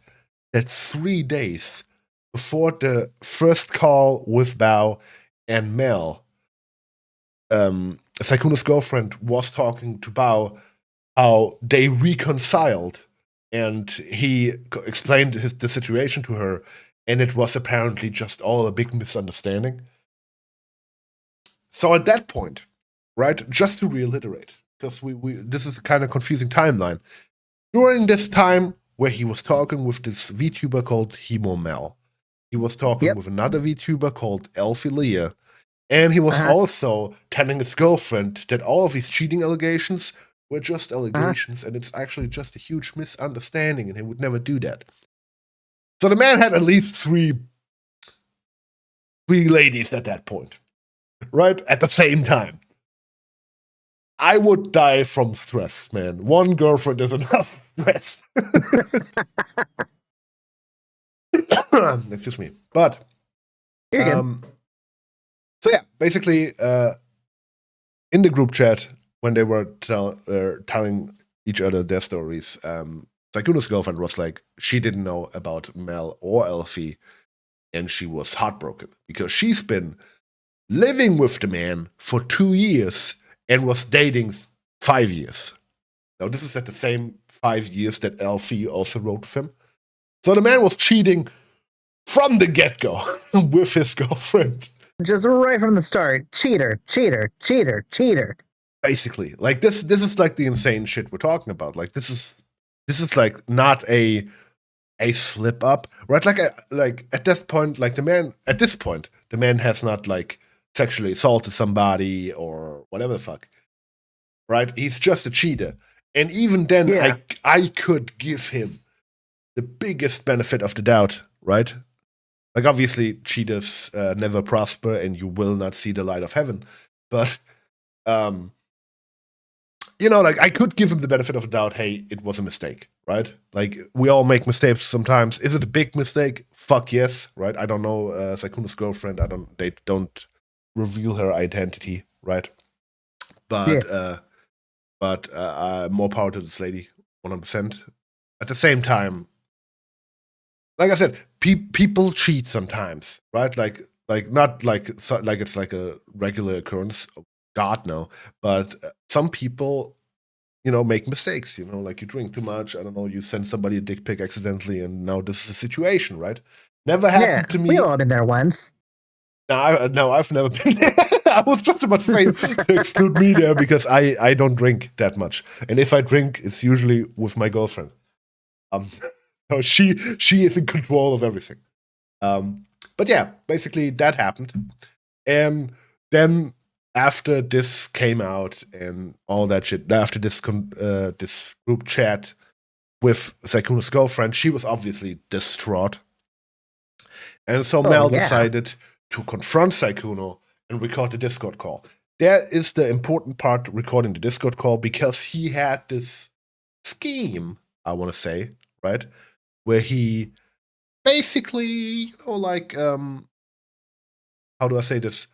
that 3 days before the first call with Bao and Mel, Sykkuno's girlfriend was talking to Bao how they reconciled and he explained the situation to her, and it was apparently just all a big misunderstanding. So at that point, right, just to reiterate, because this is a kind of confusing timeline. During this time where he was talking with this VTuber called Hemo Mel, he was talking with another VTuber called Elfie Leah, and he was also telling his girlfriend that all of these cheating allegations were just allegations, and it's actually just a huge misunderstanding, and he would never do that. So the man had at least three ladies at that point, right? At the same time. I would die from stress, man. One girlfriend is enough stress. Excuse me. But, so yeah, basically, in the group chat, when they were telling each other their stories, Sykkuno's girlfriend was like, she didn't know about Mel or Elfie, and she was heartbroken because she's been living with the man for 2 years and was dating 5 years. Now, this is at the same 5 years that Elfie also wrote with him. So the man was cheating from the get-go with his girlfriend. Just right from the start. Cheater, cheater, cheater, cheater. Basically. Like, this is like the insane shit we're talking about. Like, this is like not a slip up, right? Like at this point, like the man has not like sexually assaulted somebody or whatever the fuck, right? He's just a cheater, and even then, I could give him the biggest benefit of the doubt, right? Like, obviously, cheaters never prosper, and you will not see the light of heaven, but you know, like, I could give him the benefit of the doubt. Hey, it was a mistake, right? Like, we all make mistakes sometimes. Is it a big mistake? Fuck yes, right? I don't know Sykkuno's girlfriend. They don't reveal her identity, right? But more power to this lady, 100%. At the same time, like I said, people cheat sometimes, right? Like not like it's like a regular occurrence. God, no. But some people, you know, make mistakes. You know, like you drink too much. I don't know. You send somebody a dick pic accidentally, and now this is a situation, right? Never happened to me. We all been there once. No, I've never been there. I was just about to say to exclude me there because I don't drink that much, and if I drink, it's usually with my girlfriend. So she is in control of everything. But yeah, basically that happened, and then after this came out and all that shit, after this this group chat with Sykkuno's girlfriend, she was obviously distraught, and so Mel decided to confront Sykkuno and record the Discord call. There is the important part, recording the Discord call, because he had this scheme, I want to say, right, where he basically, you know, like, how do I say this?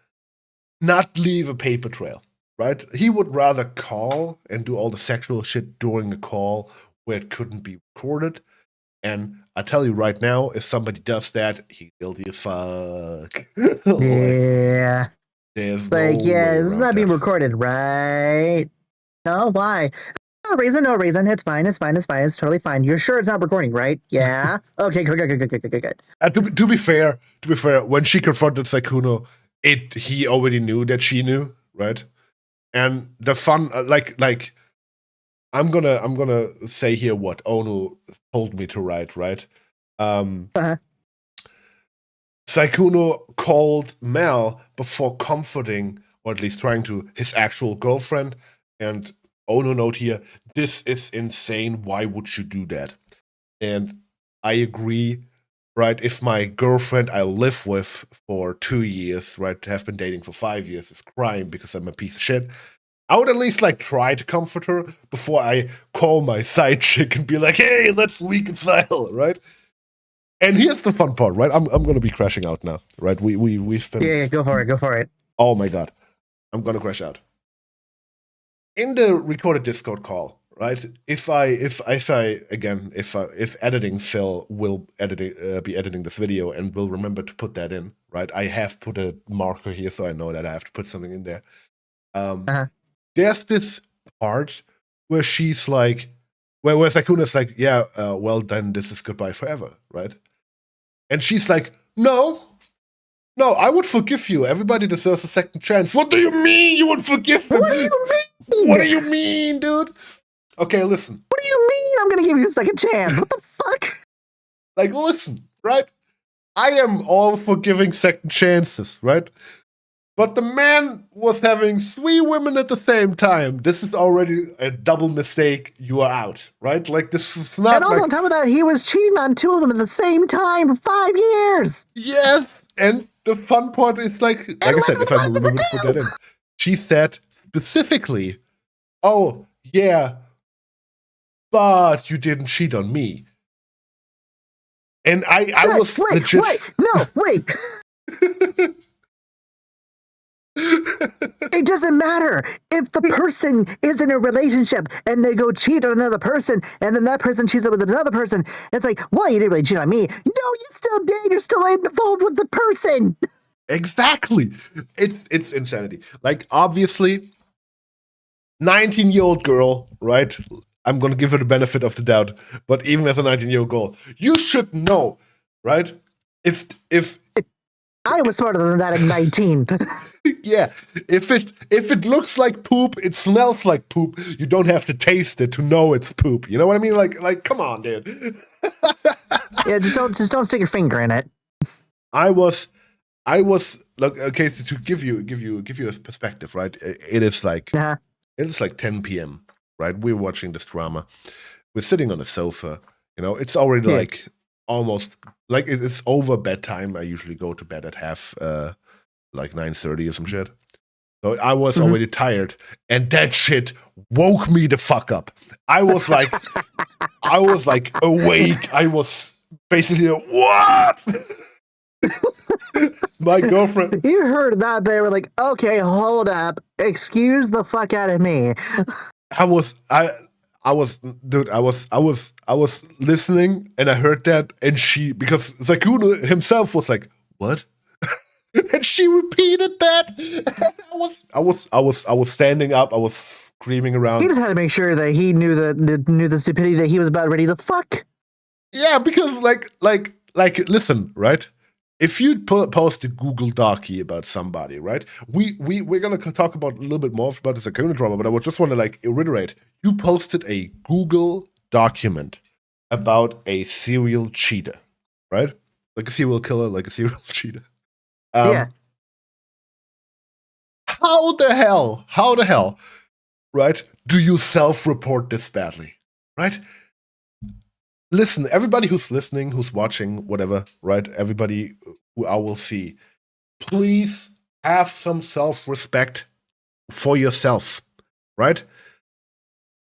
Not leave a paper trail, right? He would rather call and do all the sexual shit during the call where it couldn't be recorded. And I tell you right now, if somebody does that, he's guilty as fuck. Yeah. There's like, no yeah, way this is around not being that. recorded, right? No, why? No reason. It's fine. It's totally fine. You're sure it's not recording, right? Yeah. Okay, good. To be fair, when she confronted Sykkuno, he already knew that she knew, right? And the fun, like, I'm gonna say here what Ono told me to write, right? Sykkuno called Mel before comforting, or at least trying to, his actual girlfriend. And Ono note here, this is insane. Why would you do that? And I agree, right? If my girlfriend I live with for 2 years, right, have been dating for 5 years, is crying because I'm a piece of shit, I would at least like try to comfort her before I call my side chick and be like, hey, let's reconcile, right? And here's the fun part, right? I'm gonna be crashing out now, right? We've been go for it. Oh my god, I'm gonna crash out. In the recorded Discord call, right? If editing Phil will be editing this video and will remember to put that in, right? I have put a marker here, so I know that I have to put something in there. There's this part where she's like, where Sykkuno's like, yeah, well, then this is goodbye forever, right? And she's like, no, I would forgive you. Everybody deserves a second chance. What do you mean you would forgive him? What do you mean? What do you mean, dude? Okay, listen. What do you mean I'm gonna give you a second chance? What the fuck? Like, listen, right? I am all for giving second chances, right? But the man was having 3 women at the same time. This is already a double mistake. You are out, right? Like, this is not. And also on top of that, he was cheating on 2 of them at the same time for 5 years. Yes, and the fun part is like I said, if I remember to put that in, she said specifically, "Oh yeah, but you didn't cheat on me." And I was legit. Wait. It doesn't matter if the person is in a relationship and they go cheat on another person and then that person cheats with another person. It's like, well, you didn't really cheat on me. No, you still did. You're still involved with the person. Exactly. It's insanity. Like, obviously, 19-year-old girl, right? I'm going to give her the benefit of the doubt. But even as a 19-year-old girl, you should know, right? If I was smarter than that at 19. yeah, if it looks like poop, it smells like poop. You don't have to taste it to know it's poop. You know what I mean? Like, come on, dude. Yeah, just don't stick your finger in it. I was look, okay, to give you a perspective, right? It is like it's like 10 p.m. right? We're watching this drama. We're sitting on a sofa. You know, it's already like almost like it's over bedtime. I usually go to bed at like 9:30 or some shit. So I was already tired, and that shit woke me the fuck up. I was like awake. I was basically what? My girlfriend. You heard that? They were like, "Okay, hold up, excuse the fuck out of me." I was listening, and I heard that, and because Sykkuno himself was like, "What?" And she repeated that. And I was standing up. I was screaming around. He just had to make sure that he knew the stupidity that he was about ready to fuck. Yeah, because like listen, right? If you post a Google Docie about somebody, right? We're gonna talk about a little bit more about the Sykkuno drama, but I would just want to like reiterate. You posted a Google document about a serial cheater, right? Like a serial killer, like a serial cheater. Yeah. How the hell, right? Do you self-report this badly, right? Listen, everybody who's listening, who's watching, whatever, right? Everybody who I will see, please have some self-respect for yourself, right?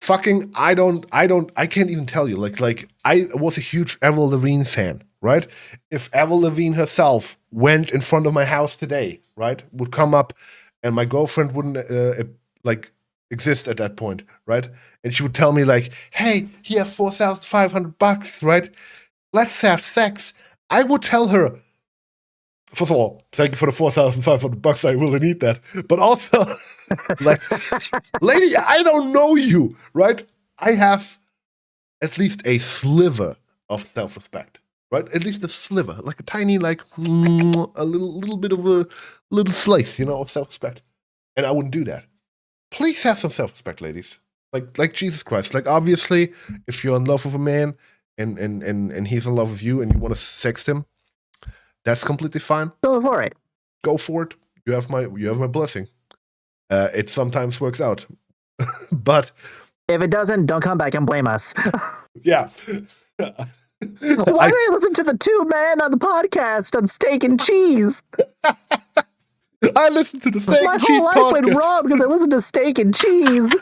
Fucking, I can't even tell you. Like, I was a huge Avril Lavigne fan, right? If Avril Lavigne herself went in front of my house today, right, would come up, and my girlfriend wouldn't exist at that point, right? And she would tell me like, "Hey, you have $4,500, right? Let's have sex." I would tell her, first of all, thank you for the $4,500. I really need that. But also, like, lady, I don't know you, right? I have at least a sliver of self-respect, right? At least a sliver, like a tiny, like a little bit of a little slice, you know, of self-respect. And I wouldn't do that. Please have some self-respect, ladies. Like Jesus Christ. Like, obviously, if you're in love with a man and he's in love with you and you want to sext him, that's completely fine. Go for it. Go for it. You have my blessing. It sometimes works out, but if it doesn't, don't come back and blame us. Yeah. Why did I listen to the 2 men on the podcast on steak and cheese? I listened to the steak My and cheese whole life podcast. went wrong because I listened to steak and cheese.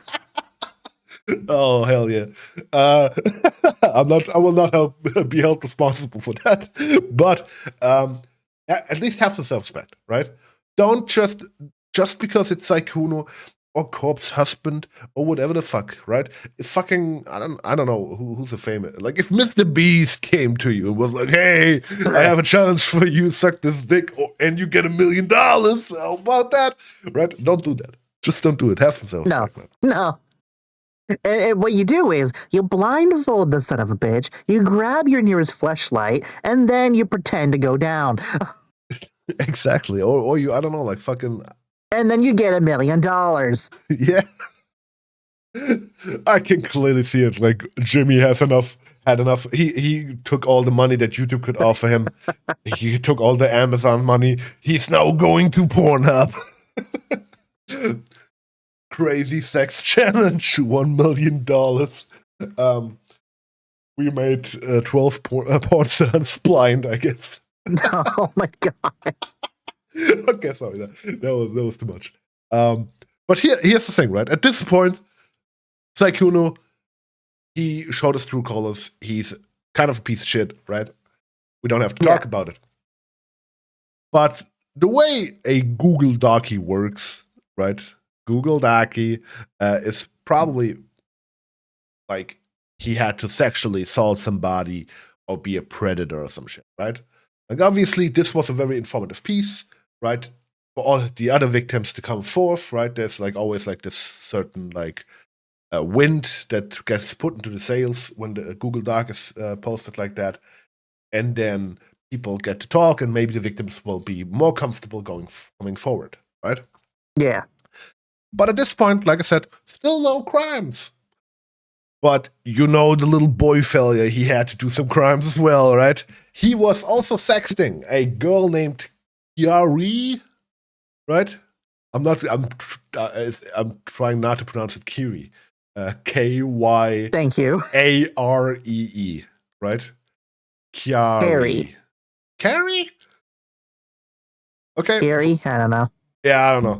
Oh, hell yeah. I will not be held responsible for that. But at least have some self-respect, right? Don't just because it's Sykkuno or Corp's husband or whatever the fuck, right? It's fucking, I don't know who's a famous, like if Mr. Beast came to you and was like, "Hey, I have a challenge for you, suck this dick and you get $1 million. How about that?" Right? Don't do that. Just don't do it. Have some self-respect. No. And what you do is you blindfold the son of a bitch, you grab your nearest fleshlight, and then you pretend to go down. Exactly. Or you, I don't know, like fucking, And then you get $1 million. yeah. I can clearly see it. Like Jimmy had enough. He took all the money that YouTube could offer him. He took all the Amazon money. He's now going to Pornhub. Crazy sex challenge, $1 million. We made 12 porn stars blind, I guess. Oh my god. Okay, sorry, that was too much. But here's the thing, right? At this point, Sykkuno, he showed his true colors. He's kind of a piece of shit, right? We don't have to talk about it. But the way a Google Docky works, right? Google Docky is probably like he had to sexually assault somebody or be a predator or some shit, right? Like obviously this was a very informative piece, right? For all the other victims to come forth, right? There's like always like this certain like wind that gets put into the sails when the Google Doc is posted like that, and then people get to talk, and maybe the victims will be more comfortable coming forward, right? Yeah. But at this point, like I said, still no crimes. But you know the little boy failure, he had to do some crimes as well, right? He was also sexting a girl named Kiris, right? I'm trying not to pronounce it Kiri. K-Y. Thank you. A-R-E-E, right? Carrie. Carrie? Okay. Carrie? I don't know. Yeah, I don't know.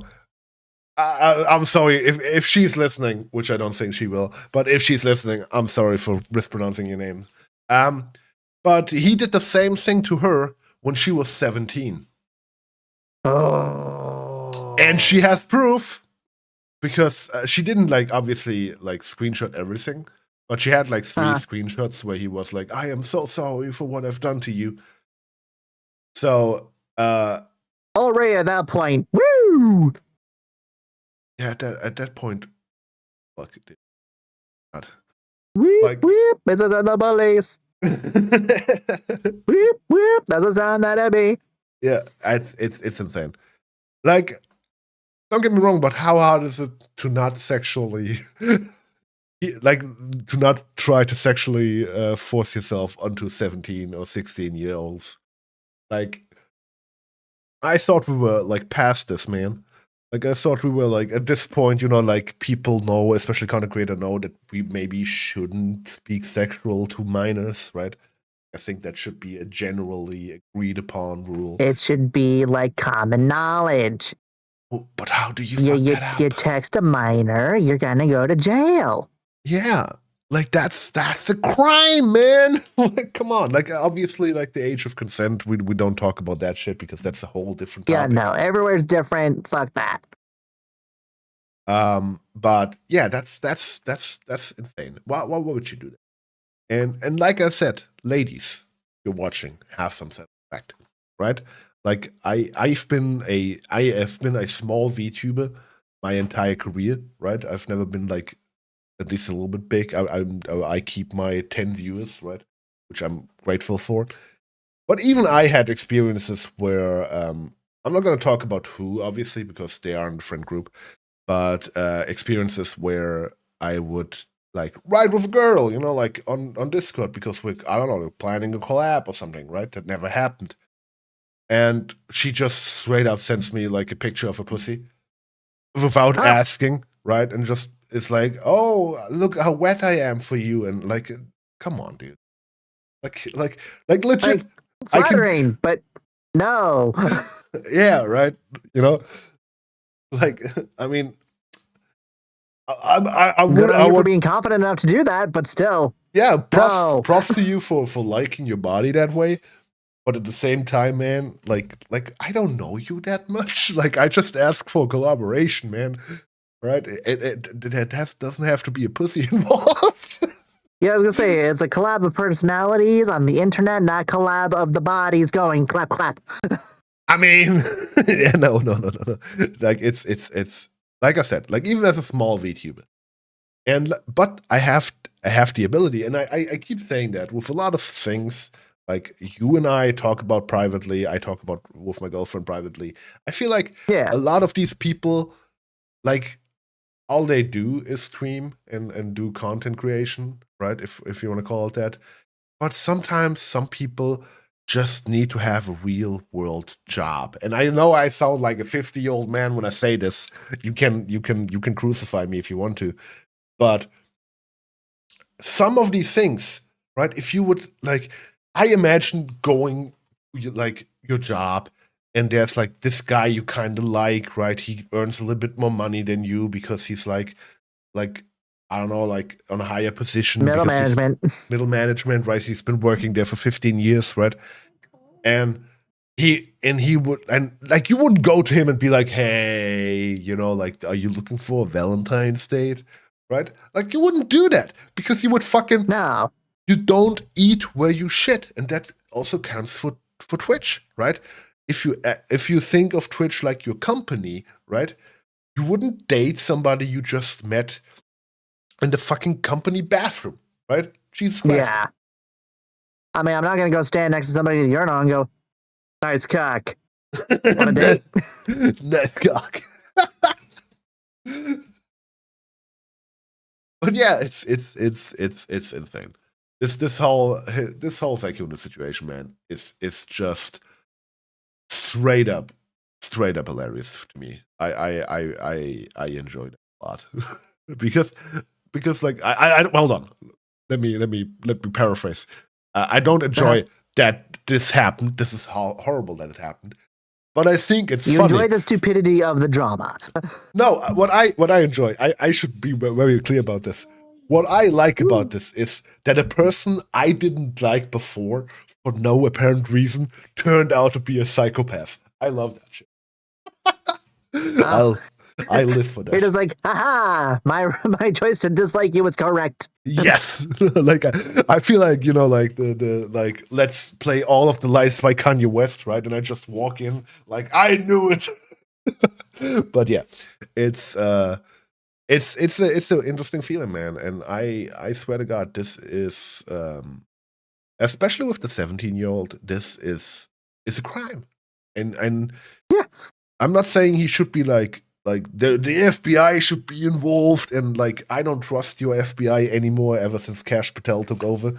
I'm sorry if she's listening, which I don't think she will, but if she's listening, I'm sorry for mispronouncing your name. But he did the same thing to her when she was 17. Oh. And she has proof because she didn't like obviously like screenshot everything, but she had like 3 screenshots where he was like, "I am so sorry for what I've done to you." So already at that point, woo! Yeah, at that point, fuck it. God. Whip, Like, whip, it's a double ace. Whip, whip, that's a sound that I be. Yeah, it's insane. Like, don't get me wrong, but how hard is it to not sexually, like, to not try to sexually force yourself onto 17 or 16-year-olds? Like, I thought we were like past this, man. Like I thought we were like at this point, you know, like people know, especially content creator know that we maybe shouldn't speak sexual to minors, right? I think that should be a generally agreed upon rule. It should be like common knowledge. Well, but how do you fuck that up? You text a minor, you're gonna go to jail. Yeah. Like that's a crime, man. Like, come on. Like obviously, like the age of consent, we don't talk about that shit because that's a whole different topic. Yeah, no, everywhere's different. Fuck that. But yeah, that's insane. Why would you do that? And like I said, ladies, you're watching, have some self-respect, right? Like I have been a small VTuber my entire career, right? I've never been like at least a little bit big. I keep my 10 viewers, right? Which I'm grateful for. But even I had experiences where I'm not going to talk about who, obviously, because they are in the friend group. But experiences where I would like ride with a girl, you know, like on Discord because we're planning a collab or something, right? That never happened. And she just straight out sends me like a picture of a pussy without asking, right? And just it's like, oh, look how wet I am for you, and like, come on, dude, like legit, like, flattering, but no. Yeah, right. You know, like I mean, I would for being confident enough to do that, but still, yeah, props to you for liking your body that way. But at the same time, man, like I don't know you that much. Like I just ask for collaboration, man. Right? That doesn't have to be a pussy involved. Yeah, I was gonna say it's a collab of personalities on the internet, not collab of the bodies going clap clap. I mean, yeah, no. Like it's like I said, like even as a small VTuber, But I have the ability, and I keep saying that with a lot of things. Like you and I talk about privately, I talk about with my girlfriend privately. I feel like a lot of these people, like all they do is stream and do content creation, right? If you want to call it that. But sometimes some people just need to have a real world job. And I know I sound like a 50-year-old man when I say this. You can crucify me if you want to. But some of these things, right? If you would like, I imagine going like your job, and there's like this guy you kind of like, right? He earns a little bit more money than you because he's like I don't know, like on a higher position, Middle management, right? He's been working there for 15 years, right? And he would, and like you wouldn't go to him and be like, hey, like, are you looking for a Valentine's date? Right? Like you wouldn't do that because you would fucking no. You don't eat where you shit, and that also counts for Twitch, right? If you think of Twitch like your company, right? You wouldn't date somebody you just met in the fucking company bathroom, right? Jesus Christ. Yeah. I mean, I'm not gonna go stand next to somebody in the urinal and go, "Nice cock." Want a date? Nice cock. But yeah, it's insane. This whole Sykkuno situation, man, is just straight up hilarious to me. I enjoyed it a lot because like I hold on. Let me paraphrase. I don't enjoy that this happened. This is how horrible that it happened. But I think it's funny. You enjoy the stupidity of the drama. No, what I enjoy, I should be very clear about this. What I like about this is that a person I didn't like before, for no apparent reason, turned out to be a psychopath. I love that shit. I live for that. You're just like, haha, my choice to dislike you was correct. Yes. Like I feel like, like the like let's play All of the Lights by Kanye West, right? And I just walk in like I knew it. But yeah, it's an interesting feeling, man. And I swear to God, this is especially with the 17-year-old, this is a crime. And yeah, I'm not saying he should be like the FBI should be involved, and like I don't trust your FBI anymore ever since Kash Patel took over.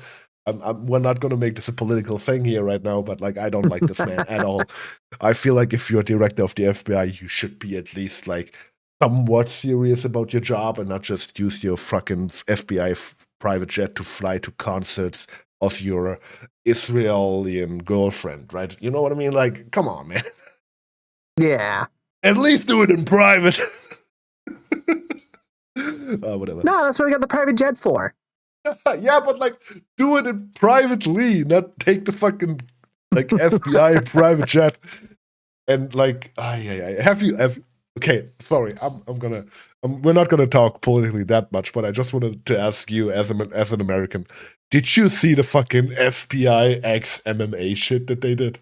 We're not going to make this a political thing here right now, but like I don't like this man at all. I feel like if you're director of the FBI, you should be at least like somewhat serious about your job and not just use your fucking FBI private jet to fly to concerts of your Israeli girlfriend, right? You know what I mean? Like, come on, man. Yeah. At least do it in private. Whatever. No, that's what we got the private jet for. Yeah, but like, do it in privately, not take the fucking like FBI private jet. And like, have you? Okay, sorry, we're not gonna talk politically that much, but I just wanted to ask you, as an American, did you see the fucking FBI X MMA shit that they did?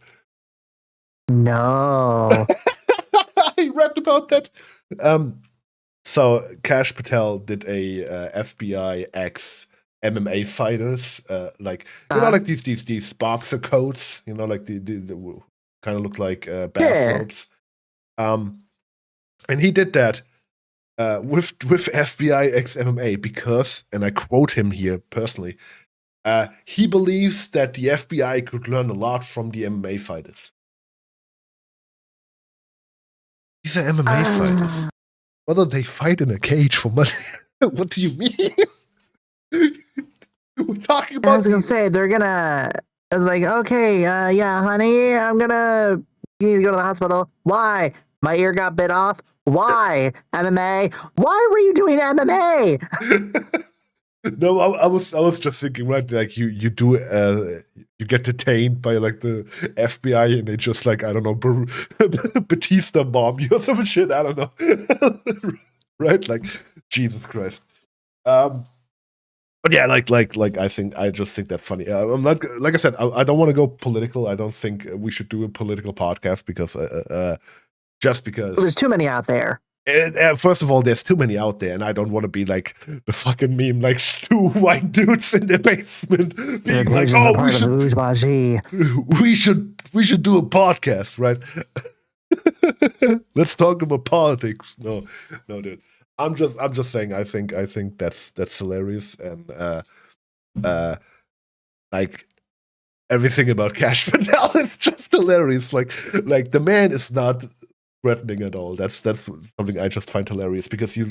No. I read about that. So Kash Patel did a FBI X MMA fighters, like like these boxer coats, like the kind of look like bathrobes. And he did that with FBI X MMA because, and I quote him here personally, he believes that the FBI could learn a lot from the MMA fighters. These are MMA fighters. Whether they fight in a cage for money. What do you mean? We're talking about. I was gonna say they're gonna. I was like, okay, yeah, honey, you need to go to the hospital. Why? My ear got bit off. Why? MMA. Why were you doing MMA? No, I was just thinking, right? Like you get detained by like the FBI and they just like, I don't know, Batista bomb you or some shit. I don't know. Right? Like Jesus Christ. But yeah, like I just think that's funny. I'm not, like I said, I don't want to go political. I don't think we should do a political podcast because just because there's too many out there. First of all, there's too many out there, and I don't want to be like the fucking meme, like two white dudes in the basement being like, "Oh, we should do a podcast, right? Let's talk about politics." No, dude. I'm just saying. I think that's hilarious, and like everything about Cash Patel is just hilarious. Like the man is not threatening at all. That's something I just find hilarious, because you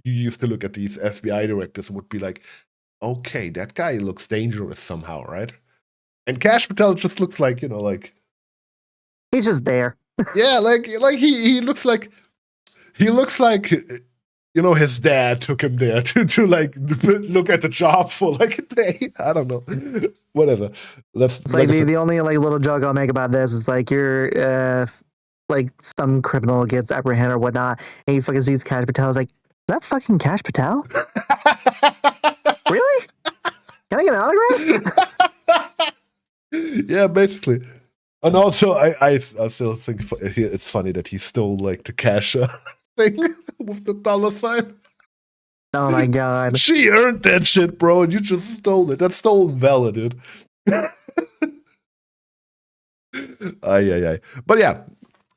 used to look at these FBI directors and would be like, okay, that guy looks dangerous somehow, right? And Cash Patel just looks like, like he's just there. Yeah, like he looks like his dad took him there to like look at the job for like a day. I don't know. Whatever. It's like the only like little joke I'll make about this is like you're like some criminal gets apprehended or whatnot, and he fucking sees Cash Patel. Is like, that fucking Cash Patel? Really? Can I get an autograph? Yeah, basically. And also, I still think it's funny that he stole like the cash thing with the dollar sign. Oh my god! She earned that shit, bro, and you just stole it. That's stolen valor, dude. Ay. But yeah,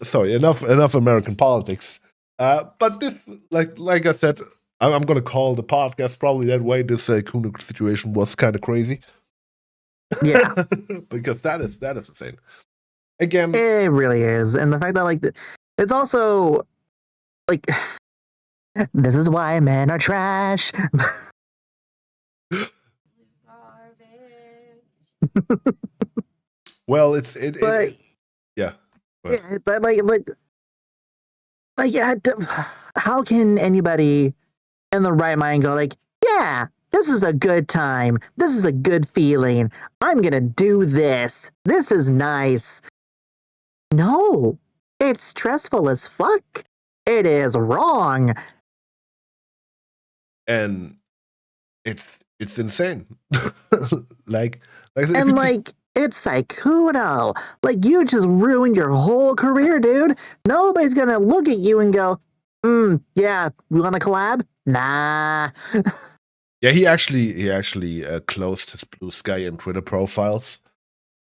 sorry. Enough American politics. But this, like I said, I'm gonna call the podcast probably that way. This Sykkuno situation was kind of crazy. Yeah, because that is insane. Again, it really is, and the fact that like it's also like this is why men are trash. Well, yeah, but yeah, how can anybody in the right mind go like, yeah, this is a good time, this is a good feeling, I'm gonna do this, this is nice? No, it's stressful as fuck. It is wrong. And it's insane. And like, it's Sykkuno. Like, you just ruined your whole career, dude. Nobody's gonna look at you and go, yeah, we want to collab? Nah. Yeah, he actually closed his Blue Sky and Twitter profiles,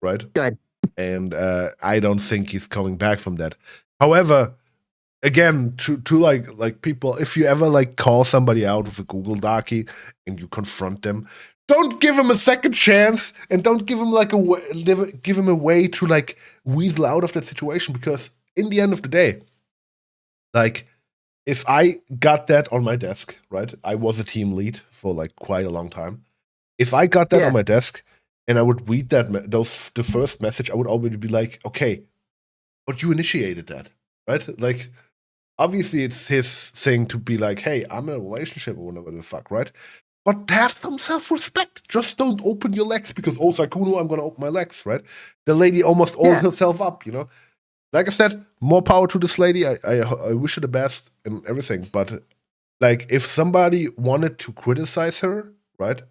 right? Good. And I don't think he's coming back from that. However, again, to like people, if you ever like call somebody out with a Google Docie and you confront them, don't give him a second chance, and don't give him like give him a way to like weasel out of that situation, because in the end of the day, like, if I got that on my desk, right? I was a team lead for like quite a long time. If I got that on my desk and I would read the first message, I would already be like, okay, but you initiated that, right? Like, obviously it's his thing to be like, hey, I'm in a relationship or whatever the fuck, right? But have some self-respect. Just don't open your legs because, oh, Sykkuno, I'm gonna open my legs, right? The lady almost opened herself up, Like I said, more power to this lady. I wish her the best and everything. But like, if somebody wanted to criticize her, right?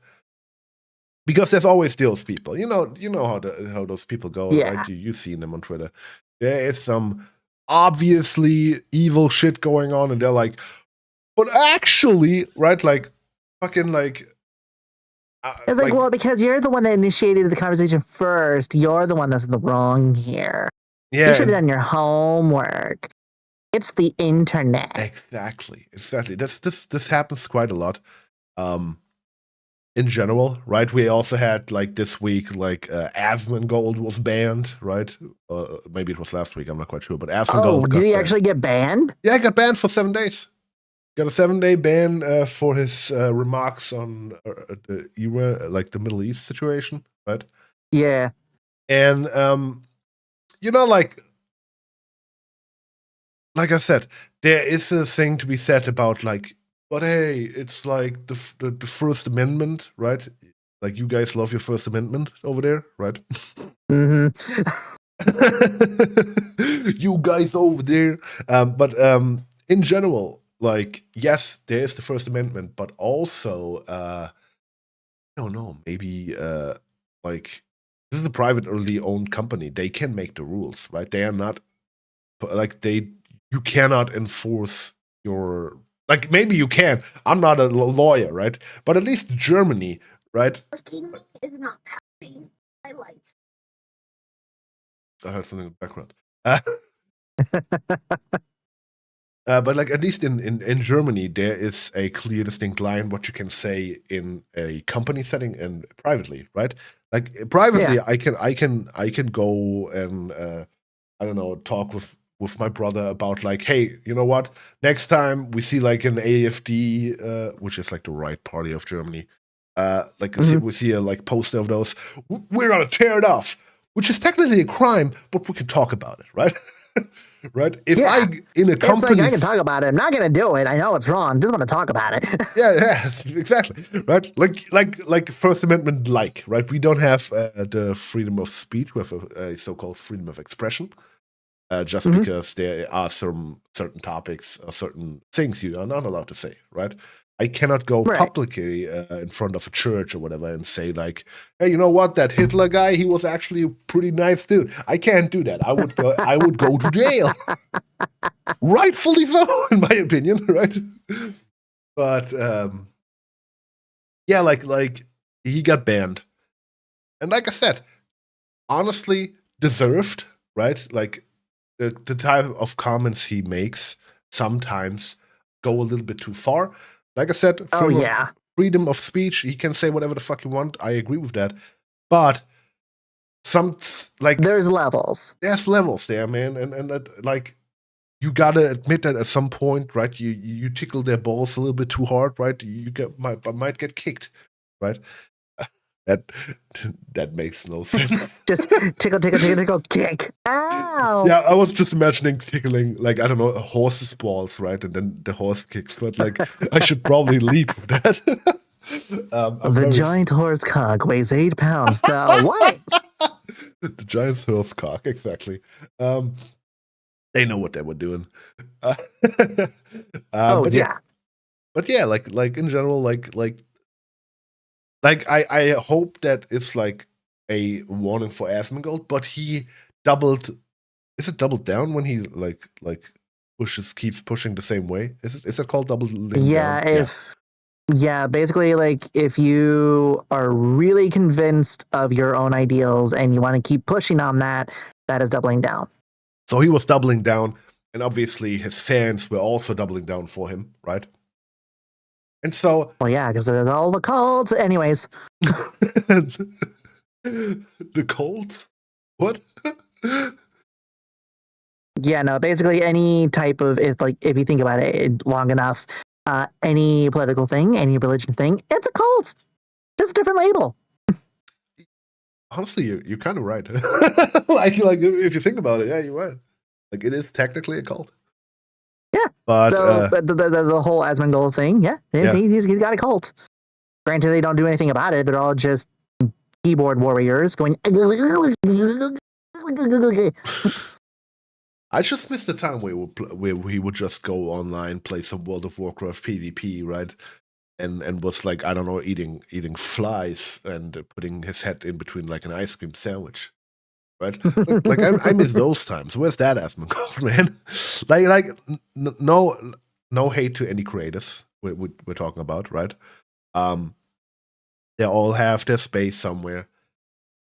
Because there's always those people. You know how those people go, right? You've seen them on Twitter. There is some obviously evil shit going on, and they're like, but actually, right? Like, fucking like. It's like, well, because you're the one that initiated the conversation first. You're the one that's in the wrong here. Yeah, you should have done your homework. It's the internet. Exactly. This happens quite a lot. In general, right? We also had like this week, like Asmongold was banned, right? Maybe it was last week. I'm not quite sure. But Asmongold. Oh, did he actually get banned? Yeah, he got banned for 7 days. Got a 7-day ban for his remarks on like the Middle East situation, right? Yeah. And like I said, there is a thing to be said about like, but hey, it's like the First Amendment, right? Like, you guys love your First Amendment over there, right? Mm-hmm. You guys over there. But in general, like, yes, there is the First Amendment, but also, I don't know, maybe like, this is a privately owned company. They can make the rules, right? They are not like you cannot enforce your like maybe you can. I'm not a lawyer, right? But at least Germany, right? Looking is not happening. I like. I heard something in the background. But like at least in Germany, there is a clear, distinct line what you can say in a company setting and privately, right? Like privately, I can go and I don't know, talk with my brother about like, hey, you know what? Next time we see like an AfD, which is like the right party of Germany, we see a like poster of those, we're gonna tear it off, which is technically a crime, but we can talk about it, right? Right? If I in a company, it's like I can talk about it. I'm not gonna do it. I know it's wrong. Just want to talk about it. yeah, exactly, right? Like First Amendment, right? We don't have the freedom of speech. We have a so-called freedom of expression. Just because there are some certain topics or certain things you are not allowed to say, right? I cannot go publicly in front of a church or whatever and say like, hey, you know what? That Hitler guy, he was actually a pretty nice dude. I can't do that. I would go to jail. Rightfully so, in my opinion, right? But yeah, like he got banned. And like I said, honestly, deserved, right? Like the type of comments he makes sometimes go a little bit too far. Like I said, freedom of speech, he can say whatever the fuck you want. I agree with that. But there's levels. There's levels there, man. And that, like, you gotta admit that at some point, right? You tickle their balls a little bit too hard, right? You might get kicked, right? That makes no sense. Just tickle, kick. Ow! Yeah, I was just imagining tickling, like, I don't know, a horse's balls, right? And then the horse kicks. But, like, I should probably lead with that. The giant horse cock weighs 8 pounds. The what? The giant horse cock, exactly. They know what they were doing. But yeah, like in general, like I hope that it's like a warning for Asmongold, but he doubled. Is it doubled down when he like keeps pushing the same way? Is it called doubling down? Yeah, basically, like if you are really convinced of your own ideals and you want to keep pushing on that, that is doubling down. So he was doubling down, and obviously his fans were also doubling down for him, right? And so, well, yeah, because there's all the cults. Anyways, the cults? What? Yeah, no. Basically, any type of if you think about it long enough, any political thing, any religion thing, it's a cult. Just a different label. Honestly, you're kind of right. like if you think about it, yeah, you're right. Like it is technically a cult. Yeah, but the whole Asmongold thing, he's got a cult. Granted, they don't do anything about it. They're all just keyboard warriors going. I just missed the time where he would just go online, play some World of Warcraft PvP, right? And was like, I don't know, eating flies and putting his head in between like an ice cream sandwich, right? like I miss those times. Where's that Asmongold, man? like no hate to any creators we're talking about, right? They all have their space somewhere,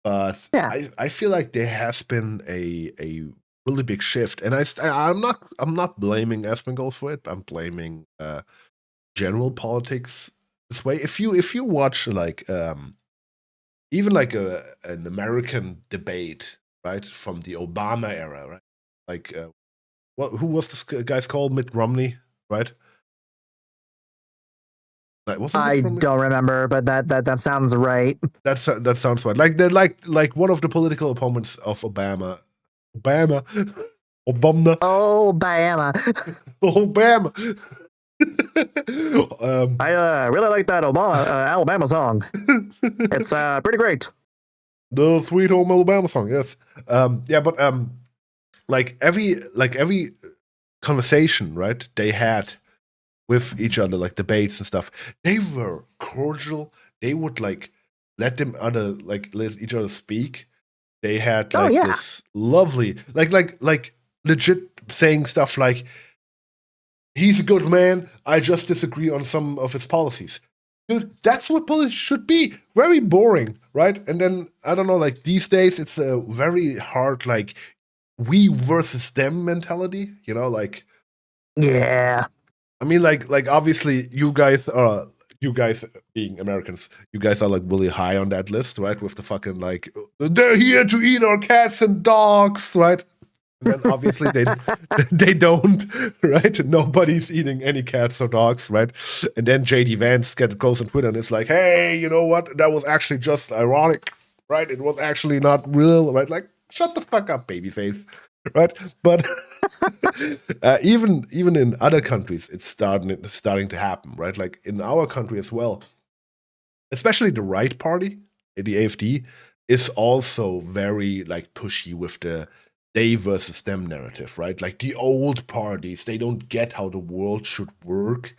but I feel like there has been a really big shift, and I'm not blaming Asmongold for it. I'm blaming general politics this way. If you watch like even like an American debate, right, from the Obama era, right? Like who was this guy's called? Mitt Romney, right? Like, I don't remember, but that sounds right. That sounds right. Like one of the political opponents of Obama. Obama. I really like that Alabama song. It's pretty great. The Sweet Home Alabama song, yes. But like every conversation, right, they had with each other, like debates and stuff, they were cordial. They would like let each other speak. They had this lovely, like legit saying stuff like, he's a good man. I just disagree on some of his policies. Dude, that's what politics should be. Very boring, right? And then, I don't know, like, these days, it's a very hard, like, we versus them mentality, you know, like, Yeah. I mean, like obviously, you guys being Americans, you guys are like really high on that list, right? With the fucking like, they're here to eat our cats and dogs, right? And then obviously they don't, right? Nobody's eating any cats or dogs, right? And then JD Vance goes on Twitter and it's like, hey, you know what? That was actually just ironic, right? It was actually not real, right? Like, shut the fuck up, babyface, right? But even in other countries, it's starting to happen, right? Like in our country as well, especially the right party, the AfD, is also very like pushy with the they versus them narrative, right? Like the old parties, they don't get how the world should work.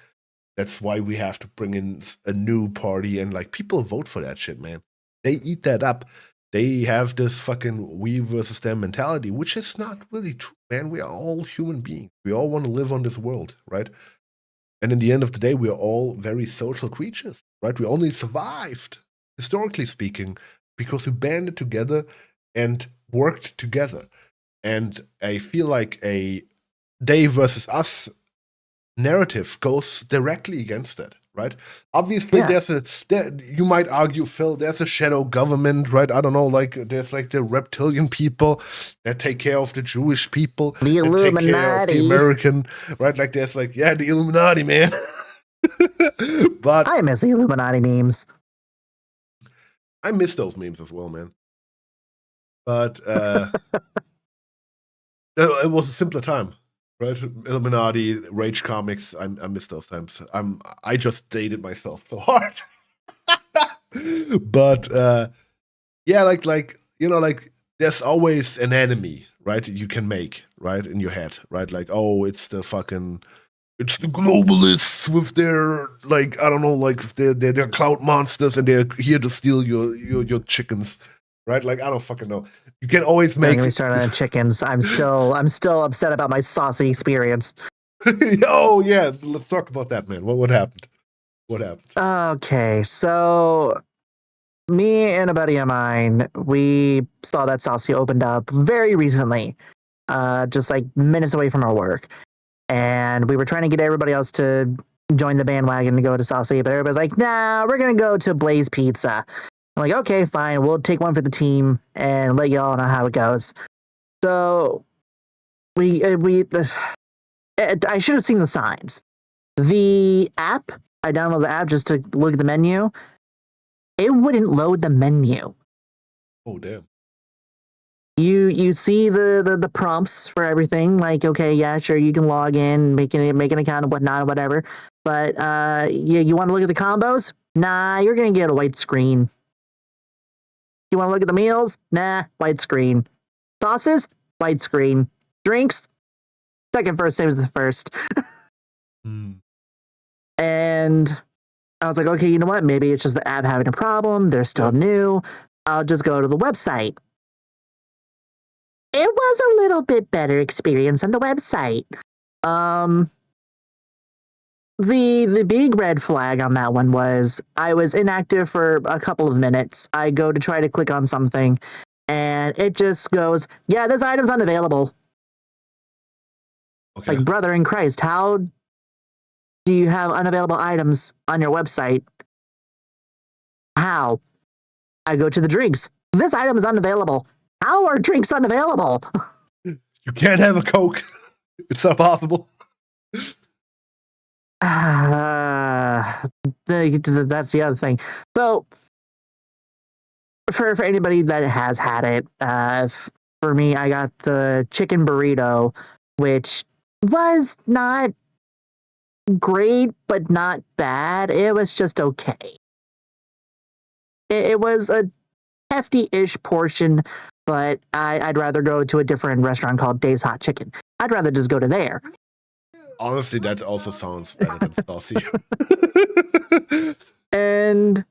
That's why we have to bring in a new party, and like people vote for that shit, man. They eat that up. They have this fucking we versus them mentality, which is not really true, man. We are all human beings. We all want to live on this world, right? And in the end of the day, we are all very social creatures, right? We only survived, historically speaking, because we banded together and worked together. And I feel like a they versus us narrative goes directly against that, right? Obviously, Yeah. you might argue, Phil, there's a shadow government, right? I don't know, like there's like the reptilian people that take care of the Jewish people, The that take care of the Illuminati. American, right? Like there's like, yeah, the Illuminati, man. But I miss the Illuminati memes. I miss those memes as well, man. But it was a simpler time, right? Illuminati, Rage Comics. I miss those times. I just dated myself so hard. But yeah, like you know, like there's always an enemy, right? You can make, right, in your head, right? Like, oh, it's the globalists with their like I don't know, like they're cloud monsters and they're here to steal your chickens, right? Like I don't fucking know. You can always Don't make. get me started on chickens. I'm still upset about my Saucy experience. Oh yeah, let's talk about that, man. What happened? What happened? Okay, so me and a buddy of mine, we saw that Saucy opened up very recently, just like minutes away from our work. And we were trying to get everybody else to join the bandwagon to go to Saucy, but everybody's like, nah, we're going to go to Blaze Pizza. I'm like, okay, fine. We'll take one for the team and let y'all know how it goes. So I should have seen the signs. The app, I downloaded the app just to look at the menu. It wouldn't load the menu. Oh damn. You see the prompts for everything, like, okay, yeah, sure, you can log in, make an account and whatnot, whatever. But you want to look at the combos? Nah, you're gonna get a white screen. You want to look at the meals? Nah, white screen. Sauces? White screen. Drinks? Second first, same as the first. And I was like, okay, you know what? Maybe it's just the app having a problem. They're still new. I'll just go to the website. It was a little bit better experience on the website. The big red flag on that one was I was inactive for a couple of minutes. I go to try to click on something, and it just goes, yeah, this item's unavailable. Okay. Like, brother in Christ, how do you have unavailable items on your website? How? I go to the drinks. This item is unavailable. How are drinks unavailable? You can't have a Coke. It's not possible. That's the other thing. So, for anybody that has had it, for me, I got the chicken burrito, which was not great, but not bad. It was just okay. It was a hefty-ish portion, but I'd rather go to a different restaurant called Dave's Hot Chicken. I'd rather just go to there. Honestly, that also sounds better than Saucy. And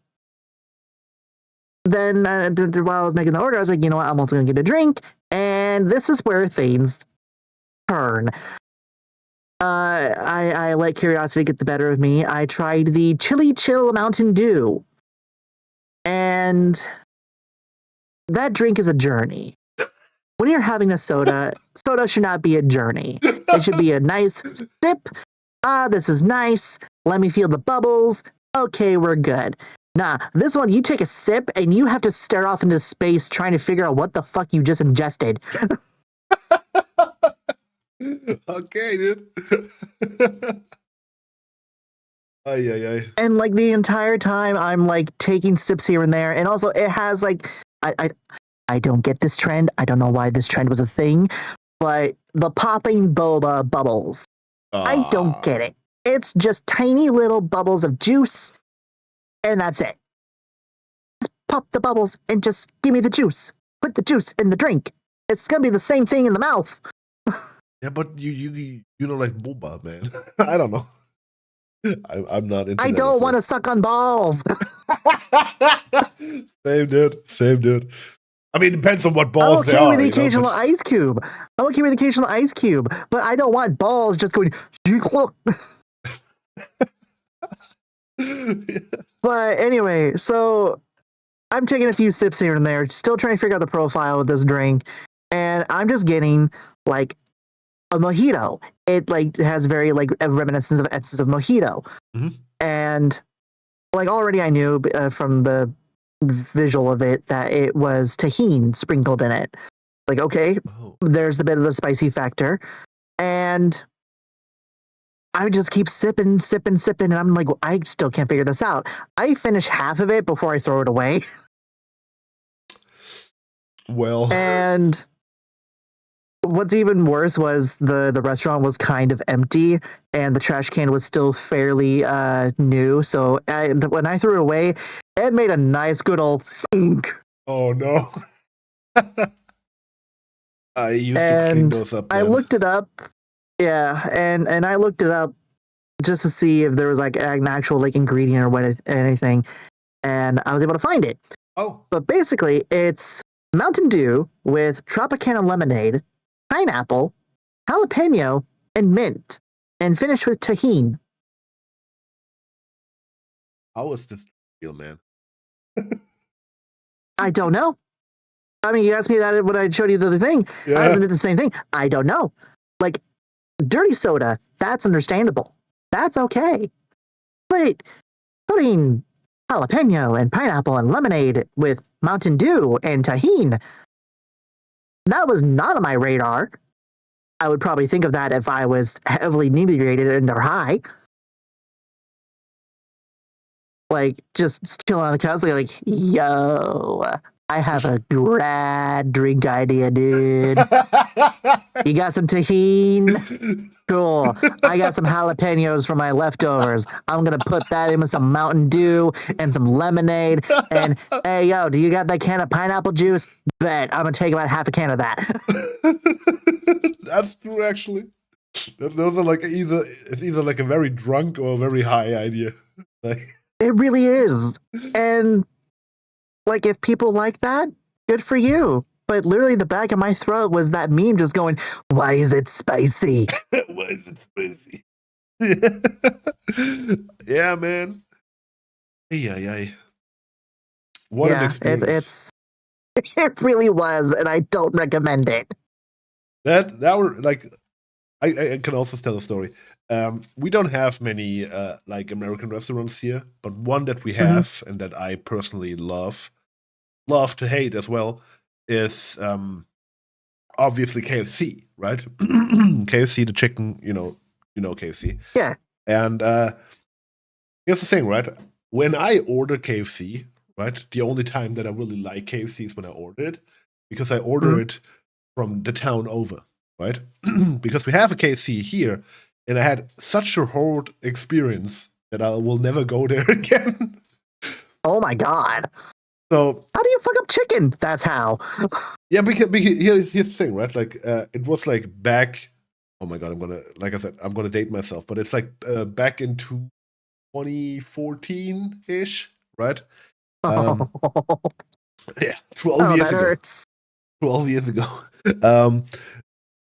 then while I was making the order, I was like, you know what? I'm also going to get a drink. And this is where things turn. I let curiosity get the better of me. I tried the Chili Chill Mountain Dew, and that drink is a journey. When you're having a soda, soda should not be a journey. It should be a nice sip. This is nice. Let me feel the bubbles. Okay, we're good. Nah, this one, you take a sip and you have to stare off into space trying to figure out what the fuck you just ingested. Okay, dude. Ay, ay, ay. And like the entire time, I'm like taking sips here and there, and also it has like I don't get this trend. I don't know why this trend was a thing, but the popping boba bubbles. I don't get it. It's just tiny little bubbles of juice, and that's it. Just pop the bubbles and just give me the juice. Put the juice in the drink. It's gonna be the same thing in the mouth. Yeah, but you know, like boba, man. I don't know. I'm not into. I don't want to suck on balls. Same dude. I mean, it depends on what balls they I'm okay are. with the occasional ice cube. I'm okay with the occasional ice cube, but I don't want balls just going. But anyway, so I'm taking a few sips here and there, still trying to figure out the profile of this drink, and I'm just getting like a mojito. It like has very like a reminiscence of essence of mojito, and like already I knew from the visual of it that it was tahini sprinkled in it. Like, okay, there's the bit of the spicy factor, and I just keep sipping, and I'm like, well, I still can't figure this out. I finish half of it before I throw it away. Well, and what's even worse was the restaurant was kind of empty, and the trash can was still fairly new. So when I threw it away, it made a nice, good old thunk. Oh no! I used to clean those up. I looked it up. Yeah, and I looked it up just to see if there was like an actual like ingredient or what anything, and I was able to find it. Oh, but basically, it's Mountain Dew with Tropicana lemonade, pineapple, jalapeno, and mint, and finished with tahini. How is this feel, man? I don't know. I mean, you asked me that when I showed you the other thing. Yeah. I did the same thing. I don't know. Like, dirty soda, that's understandable. That's okay. But putting jalapeno and pineapple and lemonade with Mountain Dew and tahini, that was not on my radar. I would probably think of that if I was heavily inebriated and or high. Like, just chilling on the couch, like, yo, I have a grad drink idea, dude. You got some tahini? Cool. I got some jalapenos from my leftovers. I'm going to put that in with some Mountain Dew and some lemonade. And, hey, yo, do you got that can of pineapple juice? Bet. I'm going to take about half a can of that. That's true, actually. Those are like it's either like a very drunk or a very high idea. Like, it really is. And like, if people like that, good for you. But literally the back of my throat was that meme just going, why is it spicy? Why is it spicy? Yeah, man. Yeah. What an experience. It really was, and I don't recommend it. That were like, I can also tell a story. We don't have many like American restaurants here, but one that we have and that I personally love to hate as well is obviously KFC, right? KFC, the chicken, you know KFC. Yeah. And here's the thing, right? When I order KFC, right, the only time that I really like KFC is when I order it, because I order it from the town over, right? Because we have a KFC here, and I had such a horrid experience that I will never go there again. Oh my god. So how do you fuck up chicken? That's how. Yeah, because here's the thing, right? Like it was like back. Oh my god, like I said, I'm gonna date myself, but it's like back into 2014-ish, right? Yeah, 12 years ago. Hurts. 12 years ago.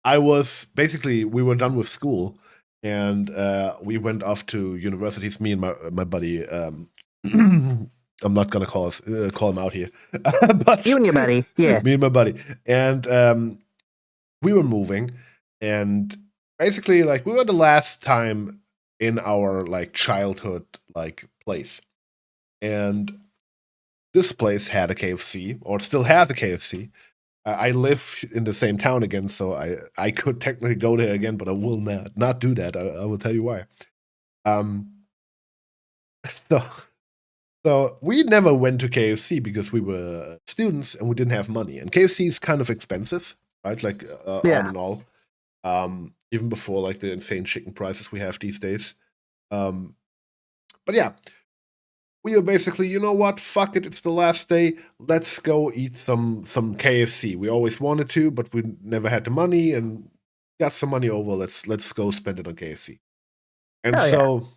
I was basically, we were done with school, and we went off to universities. Me and my buddy. I'm not gonna call him out here, but You and your buddy, yeah. me and my buddy, and we were moving, and basically, like, we were the last time in our like childhood like place, and this place had a KFC, or still has a KFC. I live in the same town again, so I could technically go there again, but I will not do that. I will tell you why. So so we never went to KFC because we were students and we didn't have money. And KFC is kind of expensive, right? Like all in all, even before like the insane chicken prices we have these days. But yeah, we were basically, you know what? Fuck it, it's the last day. Let's go eat some KFC. We always wanted to, but we never had the money and got some money over. Let's go spend it on KFC. And so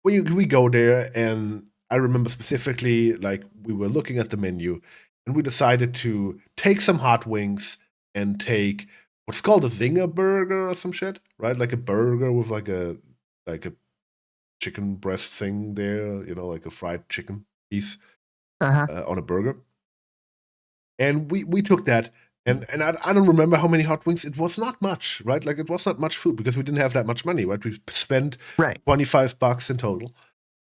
we go there, and I remember specifically, like, we were looking at the menu, and we decided to take some hot wings and take what's called a zinger burger or some shit, right? Like a burger with like a chicken breast thing there, you know, like a fried chicken piece on a burger. And we took that, and I don't remember how many hot wings. It was not much, right? Like, it was not much food because we didn't have that much money, right? We spent $25 in total,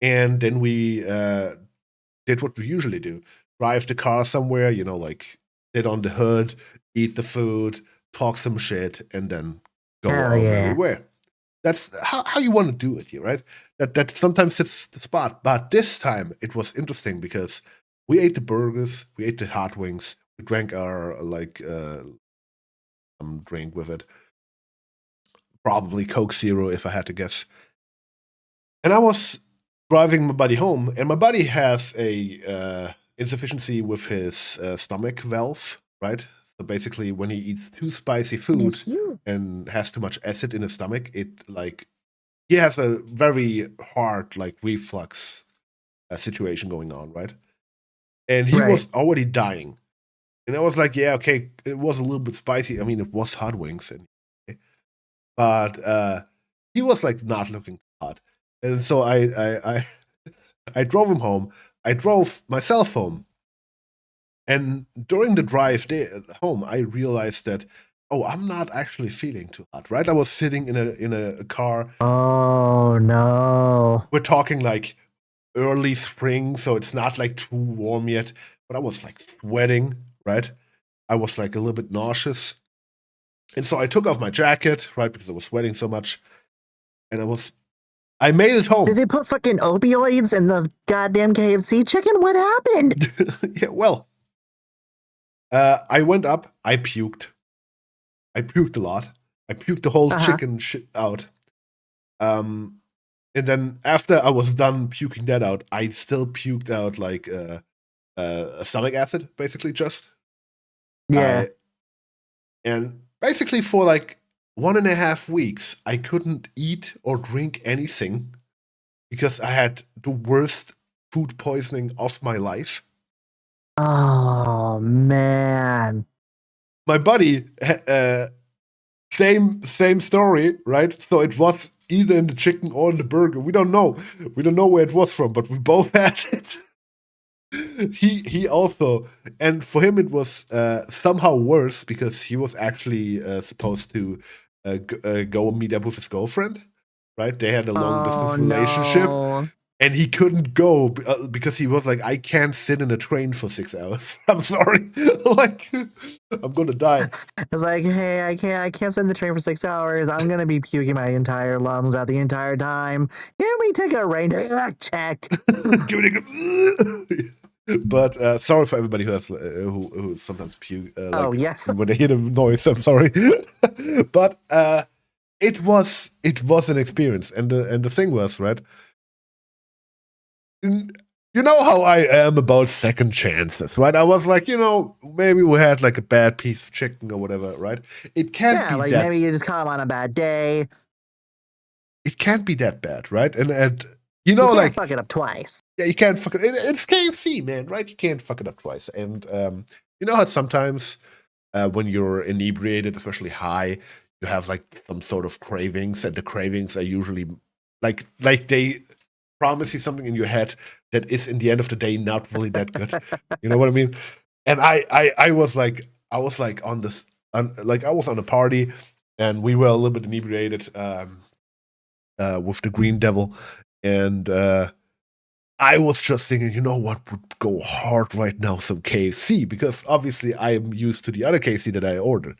and then we did what we usually do: drive the car somewhere, you know, like sit on the hood, eat the food, talk some shit, and then go wherever we were. That's how you want to do it here, right? That sometimes hits the spot, but this time it was interesting because we ate the burgers, we ate the hot wings. We drank our some drink with it, probably Coke Zero if I had to guess. And I was driving my buddy home, and my buddy has a insufficiency with his stomach valve, right? So basically, when he eats too spicy food and has too much acid in his stomach, it like he has a very hard like reflux situation going on, right? And he was already dying. And I was like, yeah, okay, it was a little bit spicy. I mean, it was hot wings, but he was like not looking hot. And so I drove him home. I drove myself home. And during the drive home, I realized that, oh, I'm not actually feeling too hot, right? I was sitting in a car. Oh no. We're talking like early spring, so it's not like too warm yet, but I was like sweating, right? I was like a little bit nauseous. And so I took off my jacket, right, because I was sweating so much. And I made it home. Did they put fucking opioids in the goddamn KFC chicken? What happened? Yeah, well, I went up, I puked. I puked a lot. I puked the whole chicken shit out. And then after I was done puking that out, I still puked out like a stomach acid, basically just. Yeah. And basically for like 1.5 weeks, I couldn't eat or drink anything because I had the worst food poisoning of my life. Oh man. My buddy, same story, right? So it was either in the chicken or in the burger. We don't know. We don't know where it was from, but we both had it. He also, and for him it was somehow worse because he was actually supposed to go meet up with his girlfriend, right? They had a long distance relationship, and he couldn't go because he was like, I can't sit in a train for 6 hours. I'm sorry, like I'm gonna die. It's like, hey, I can't sit in the train for 6 hours. I'm gonna be puking my entire lungs out the entire time. Can we take a rain check? But sorry for everybody who has who sometimes puke. Yes, when they hear the noise, I'm sorry. But it was an experience, and the thing was, right. You know how I am about second chances, right? I was like, maybe we had like a bad piece of chicken or whatever, right? It can't be like that. Maybe you just caught him on a bad day. It can't be that bad, right? And you can't like fuck it up twice. Yeah, you can't fuck it. It's KFC, man, right? You can't fuck it up twice. And you know how sometimes when you're inebriated, especially high, you have like some sort of cravings, and the cravings are usually like they promise you something in your head that is in the end of the day not really that good. You know what I mean? And I was like on this like I was on a party, and we were a little bit inebriated with the Green Devil, and I was just thinking, you know what would go hard right now? Some KFC, because obviously I am used to the other KFC that I ordered.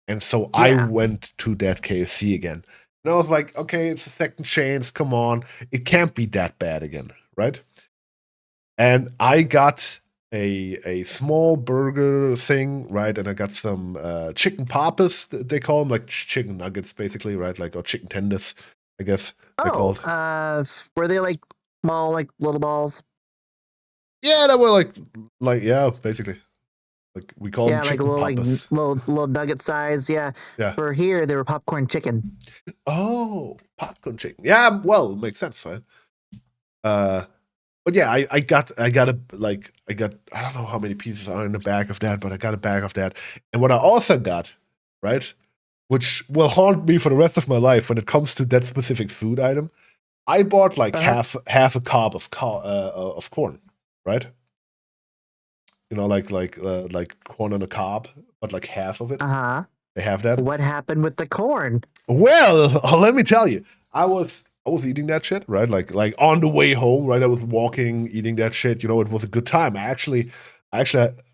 And so I went to that KFC again. And I was like, okay, it's a second chance. Come on. It can't be that bad again, right? And I got a small burger thing, right? And I got some chicken papas, they call them, like chicken nuggets, basically, right? Like, or chicken tenders, I guess they're called. Were they like small, like little balls? Yeah, they were like yeah, basically. Like we call them chicken papas. Like little nugget size. Yeah. Yeah. For here, they were popcorn chicken. Oh, popcorn chicken. Yeah, well, it makes sense, right? But yeah, I got I don't know how many pieces are in the bag of that, but I got a bag of that. And what I also got, right, which will haunt me for the rest of my life when it comes to that specific food item, I bought like half a cob of corn, right? You know, like corn on a cob, but like half of it. They have that. What happened with the corn? Well, let me tell you, I was eating that shit, right? Like on the way home, right? I was walking, eating that shit. You know, it was a good time. I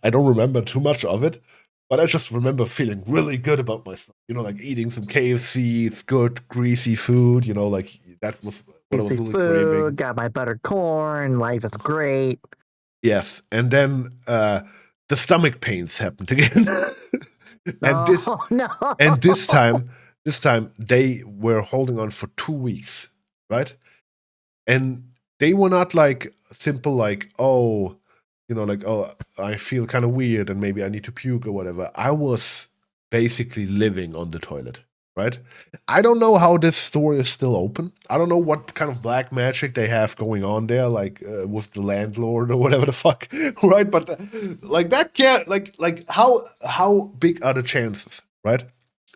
don't remember too much of it, but I just remember feeling really good about myself. You know, like eating some KFC. It's good, greasy food. You know, like that was what I was really craving. Got my buttered corn. Life is great. Yes, and then the stomach pains happened again. And this time they were holding on for 2 weeks, right? And they were not like simple, like, oh, you know, like, oh, I feel kind of weird and maybe I need to puke or whatever. I was basically living on the toilet, right? I don't know how this store is still open. I don't know what kind of black magic they have going on there, like with the landlord or whatever the fuck, right? But like that can't, like how big are the chances, right?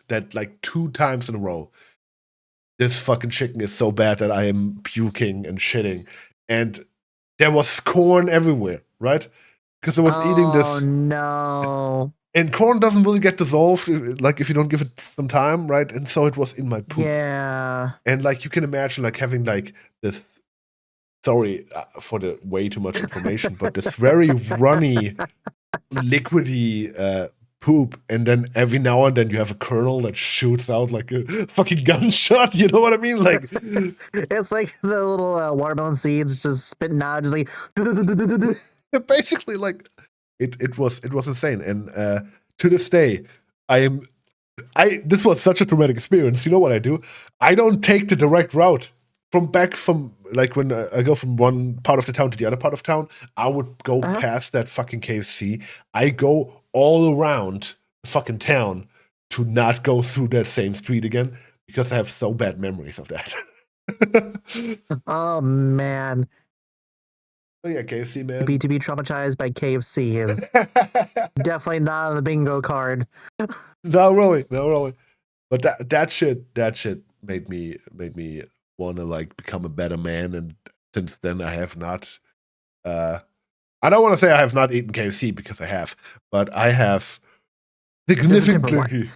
That like 2 times in a row, this fucking chicken is so bad that I am puking and shitting, and there was corn everywhere, right? Because I was eating this. Oh no. And corn doesn't really get dissolved, like if you don't give it some time, right? And so it was in my poop. Yeah. And like you can imagine, like having like this. Sorry for the way too much information, but this very runny, liquidy poop, and then every now and then you have a kernel that shoots out like a fucking gunshot. You know what I mean? Like it's like the little watermelon seeds just spitting out, just like basically, like it was insane. And to this day, this was such a traumatic experience. You know what I do? I don't take the direct route from like when I go from one part of the town to the other part of town. I would go past that fucking KFC. I go all around the fucking town to not go through that same street again because I have so bad memories of that. Oh man. Oh yeah, KFC, man. To be traumatized by KFC is definitely not on the bingo card. No, really. But that shit made me want to like become a better man, and since then I have not. I don't want to say I have not eaten KFC because I have, but I have significantly.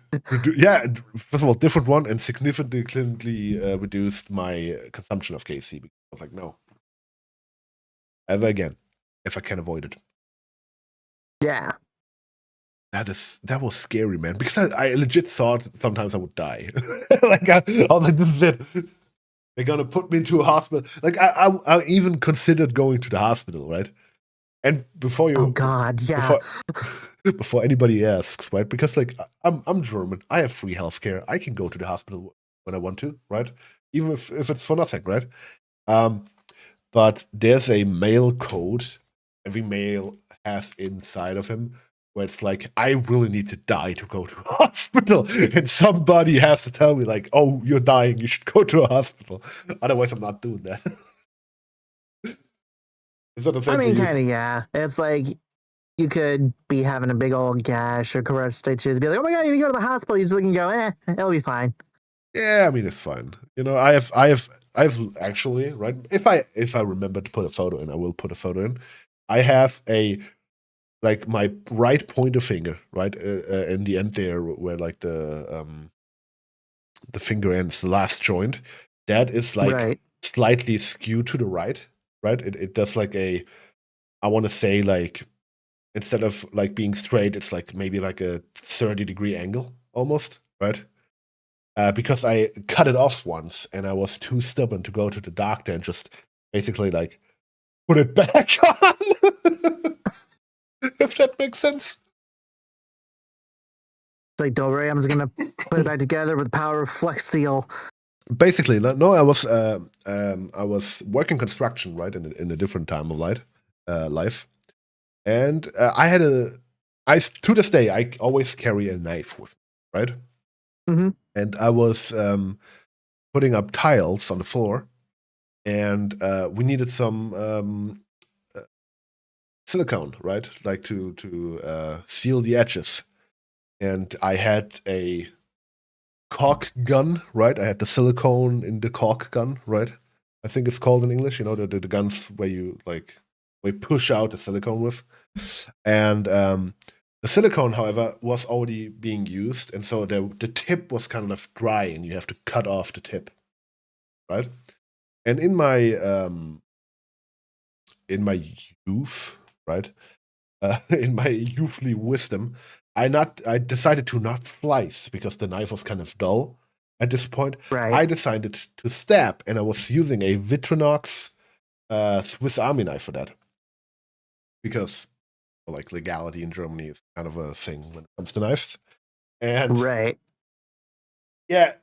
Yeah, first of all, different one, and significantly reduced my consumption of KFC because I was like, no, ever again, if I can avoid it. Yeah. That was scary, man, because I legit thought sometimes I would die. Like I was like, this is it. They're gonna put me into a hospital. Like I even considered going to the hospital, right? And before you, oh god, yeah, before anybody asks, right? Because like I'm German, I have free healthcare. I can go to the hospital when I want to, right? Even if it's for nothing, right? But there's a male code every male has inside of him, where it's like, I really need to die to go to a hospital. And somebody has to tell me, like, oh, you're dying, you should go to a hospital. Otherwise, I'm not doing that. Is that the same I mean, for you? kind of, yeah. It's like, you could be having a big old gash or correct stitches, be like, oh my god, you need to go to the hospital. You just look and go, it'll be fine. Yeah, I mean it's fine. You know, I've actually, right. If I remember to put a photo in, I will put a photo in. I have like my right pointer finger, right, in the end there, where like the finger ends, the last joint, that is like Right. slightly skewed to the right, right. It does like I want to say like instead of like being straight, it's like maybe like a 30-degree angle almost, right? Because I cut it off once and I was too stubborn to go to the doctor and just basically like put it back on. If that makes sense. It's like, don't worry, I'm just going to put it back together with the power of Flex Seal. Basically, no, I was working construction, right, in a different time of life. And to this day, I always carry a knife with me, right? Mm-hmm. And I was putting up tiles on the floor, and we needed some silicone, right? Like to seal the edges. And I had a caulk gun, right? I had the silicone in the caulk gun, right? I think it's called in English. You know, the guns where you push out the silicone with. And the silicone, however, was already being used, and so the tip was kind of dry, and you have to cut off the tip, right? And in my youth, right, in my youthly wisdom, I decided to not slice because the knife was kind of dull at this point. Right. I decided to stab, and I was using a Victorinox Swiss Army knife for that because like legality in Germany is kind of a thing when it comes to knives. And right. yeah,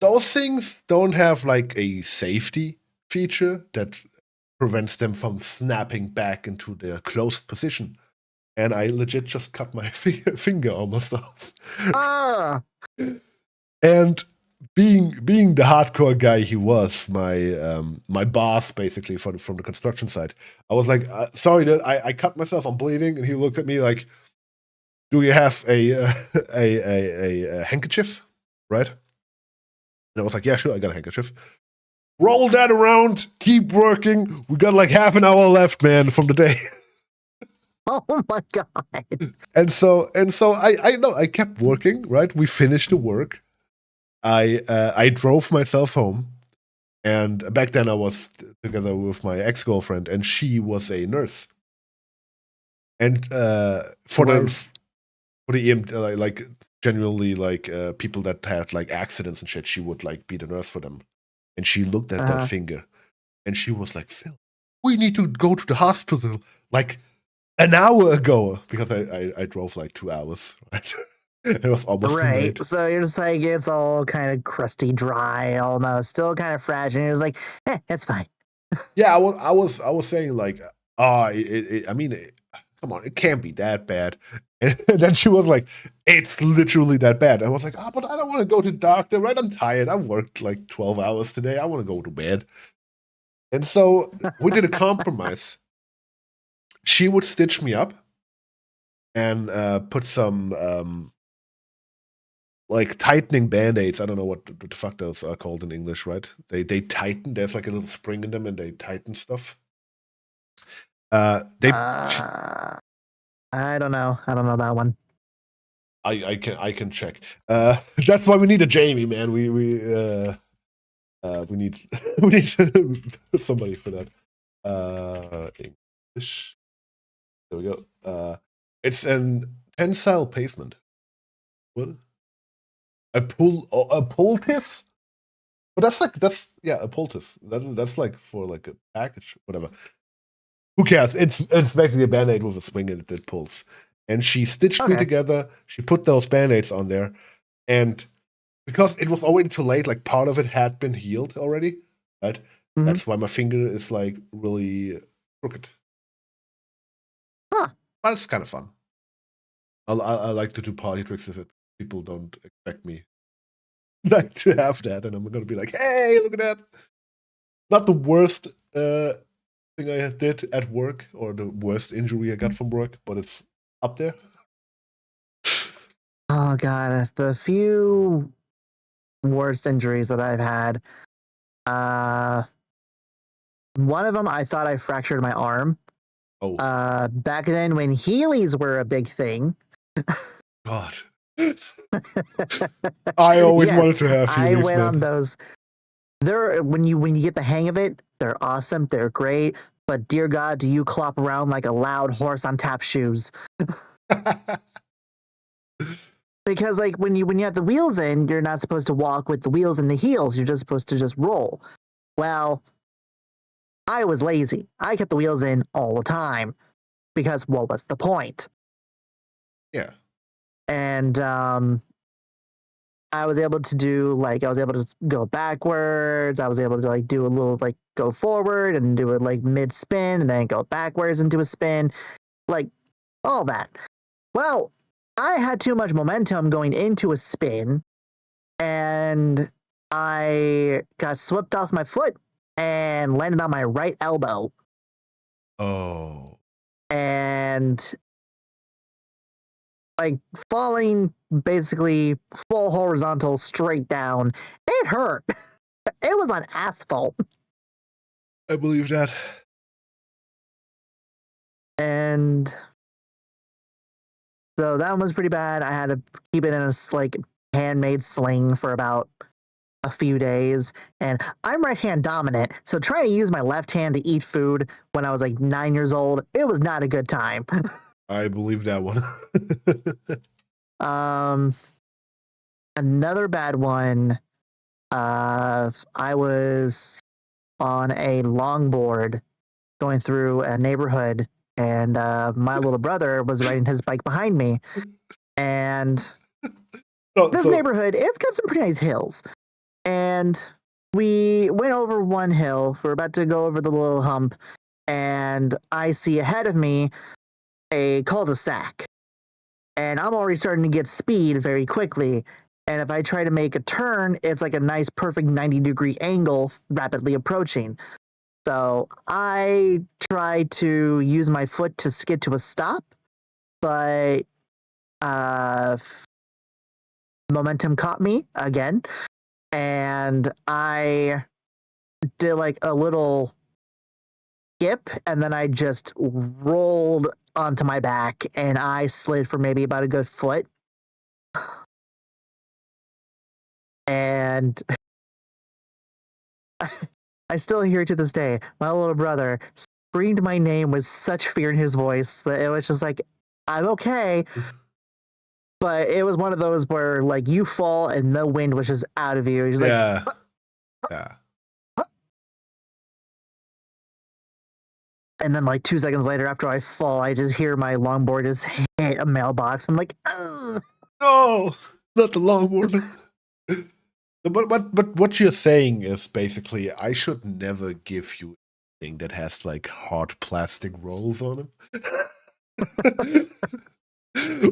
those things don't have like a safety feature that prevents them from snapping back into their closed position. And I legit just cut my finger almost off. Ah. And being the hardcore guy he was, my boss basically from the construction site, I was like, sorry, dude, I cut myself, I'm bleeding, and he looked at me like, do you have a handkerchief, right? And I was like, yeah, sure, I got a handkerchief. Roll that around, keep working. We got like half an hour left, man, from the day. Oh my god. And so I know I kept working, right? We finished the work. I drove myself home. And back then I was together with my ex-girlfriend, and she was a nurse. And for the EM, like genuinely like people that had like accidents and shit, she would like be the nurse for them. And she looked at that finger, and she was like, "Phil, we need to go to the hospital like an hour ago," because I drove like 2 hours. Right? It was almost right. late. So you're just like, it's all kind of crusty, dry, almost still kind of fragile. And you're like, it's fine. Yeah, I was saying like, I mean, come on, it can't be that bad. And then she was like, it's literally that bad. And I was like, but I don't want to go to the doctor, right? I'm tired. I worked like 12 hours today. I want to go to bed. And so we did a compromise. She would stitch me up and put some like tightening band-aids. I don't know what the fuck those are called in English, right? They tighten. There's like a little spring in them, and they tighten stuff. I don't know. I don't know that one. I can check. That's why we need a Jamie, man. We need we need somebody for that. English. There we go. It's an tensile pavement. What? A poultice? But that's a poultice. That's like for like a package, whatever. Who cares? It's basically a band-aid with a spring in it that pulls. And she stitched me together. She put those band-aids on there. And because it was already too late, like part of it had been healed already, right? Mm-hmm. That's why my finger is like really crooked. Huh. But it's kind of fun. I like to do party tricks if people don't expect me like to have that, and I'm gonna be like, hey, look at that. Not the worst thing I did at work or the worst injury I got from work, but it's up there? Oh god, the few worst injuries that I've had. One of them I thought I fractured my arm. Oh Back then when Heelys were a big thing. God. I always Yes, wanted to have I Heelys, went man. on those. They're when you get the hang of it, they're awesome, they're great. But dear God, do you clop around like a loud horse on tap shoes? Because like when you have the wheels in, you're not supposed to walk with the wheels and the heels. You're just supposed to just roll. Well, I was lazy. I kept the wheels in all the time because what was the point? Yeah. And I was able to do like I was able to go backwards. I was able to like do a little like go forward and do it like mid spin and then go backwards and do a spin, like all that. Well, I had too much momentum going into a spin, and I got swept off my foot and landed on my right elbow. Oh. And like falling basically full horizontal straight down. It hurt. It was on asphalt. I believe that. And so that one was pretty bad. I had to keep it in a like handmade sling for about a few days. And I'm right hand dominant, so trying to use my left hand to eat food when I was like 9 years old, it was not a good time. I believe that one. Another bad one. I was on a longboard going through a neighborhood, and my little brother was riding his bike behind me. And this neighborhood, it's got some pretty nice hills. And we went over one hill. We're about to go over the little hump, and I see ahead of me a cul-de-sac. And I'm already starting to get speed very quickly. And if I try to make a turn, it's like a nice, perfect 90-degree angle rapidly approaching. So I tried to use my foot to skid to a stop, but momentum caught me again. And I did like a little skip, and then I just rolled onto my back, and I slid for maybe about a good foot. And I still hear it to this day. My little brother screamed my name with such fear in his voice that it was just like, I'm okay. But it was one of those where like you fall and the wind was just out of you. You're just yeah. Yeah. And then like 2 seconds later after I fall, I just hear my longboard just hit a mailbox. I'm like, ugh. No, not the longboard. But what you're saying is basically I should never give you anything that has like hard plastic rolls on them.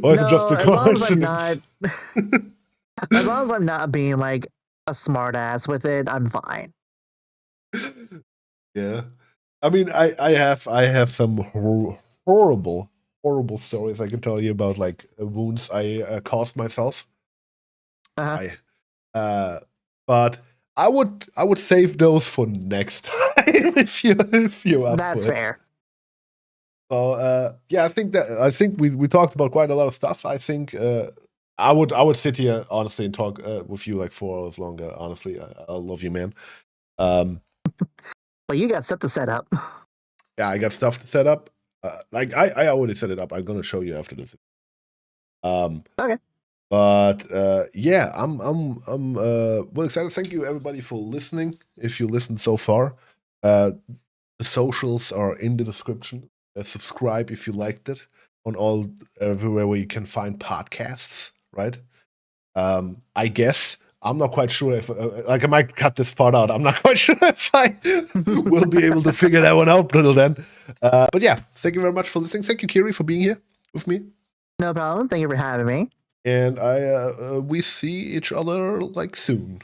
Or No, just a as long as I'm coincidence. as long as I'm not being like a smart ass with it, I'm fine. Yeah. I mean, I have some horrible stories I can tell you about, like wounds I caused myself. Uh-huh. But I would save those for next time if you're up That's for it. fair. So yeah, I think we talked about quite a lot of stuff. I think I would sit here honestly and talk with you like 4 hours longer. Honestly, I love you, man. But you got stuff to set up. Yeah, I got stuff to set up. Like I already set it up. I'm gonna show you after this. Okay. But yeah, I'm well excited. Thank you everybody for listening. If you listened so far, the socials are in the description. Subscribe if you liked it on all everywhere where you can find podcasts. Right? I guess I'm not quite sure if like I might cut this part out. I'm not quite sure if I will be able to figure that one out until then. But yeah, thank you very much for listening. Thank you, Kiri, for being here with me. No problem. Thank you for having me. And we see each other like soon.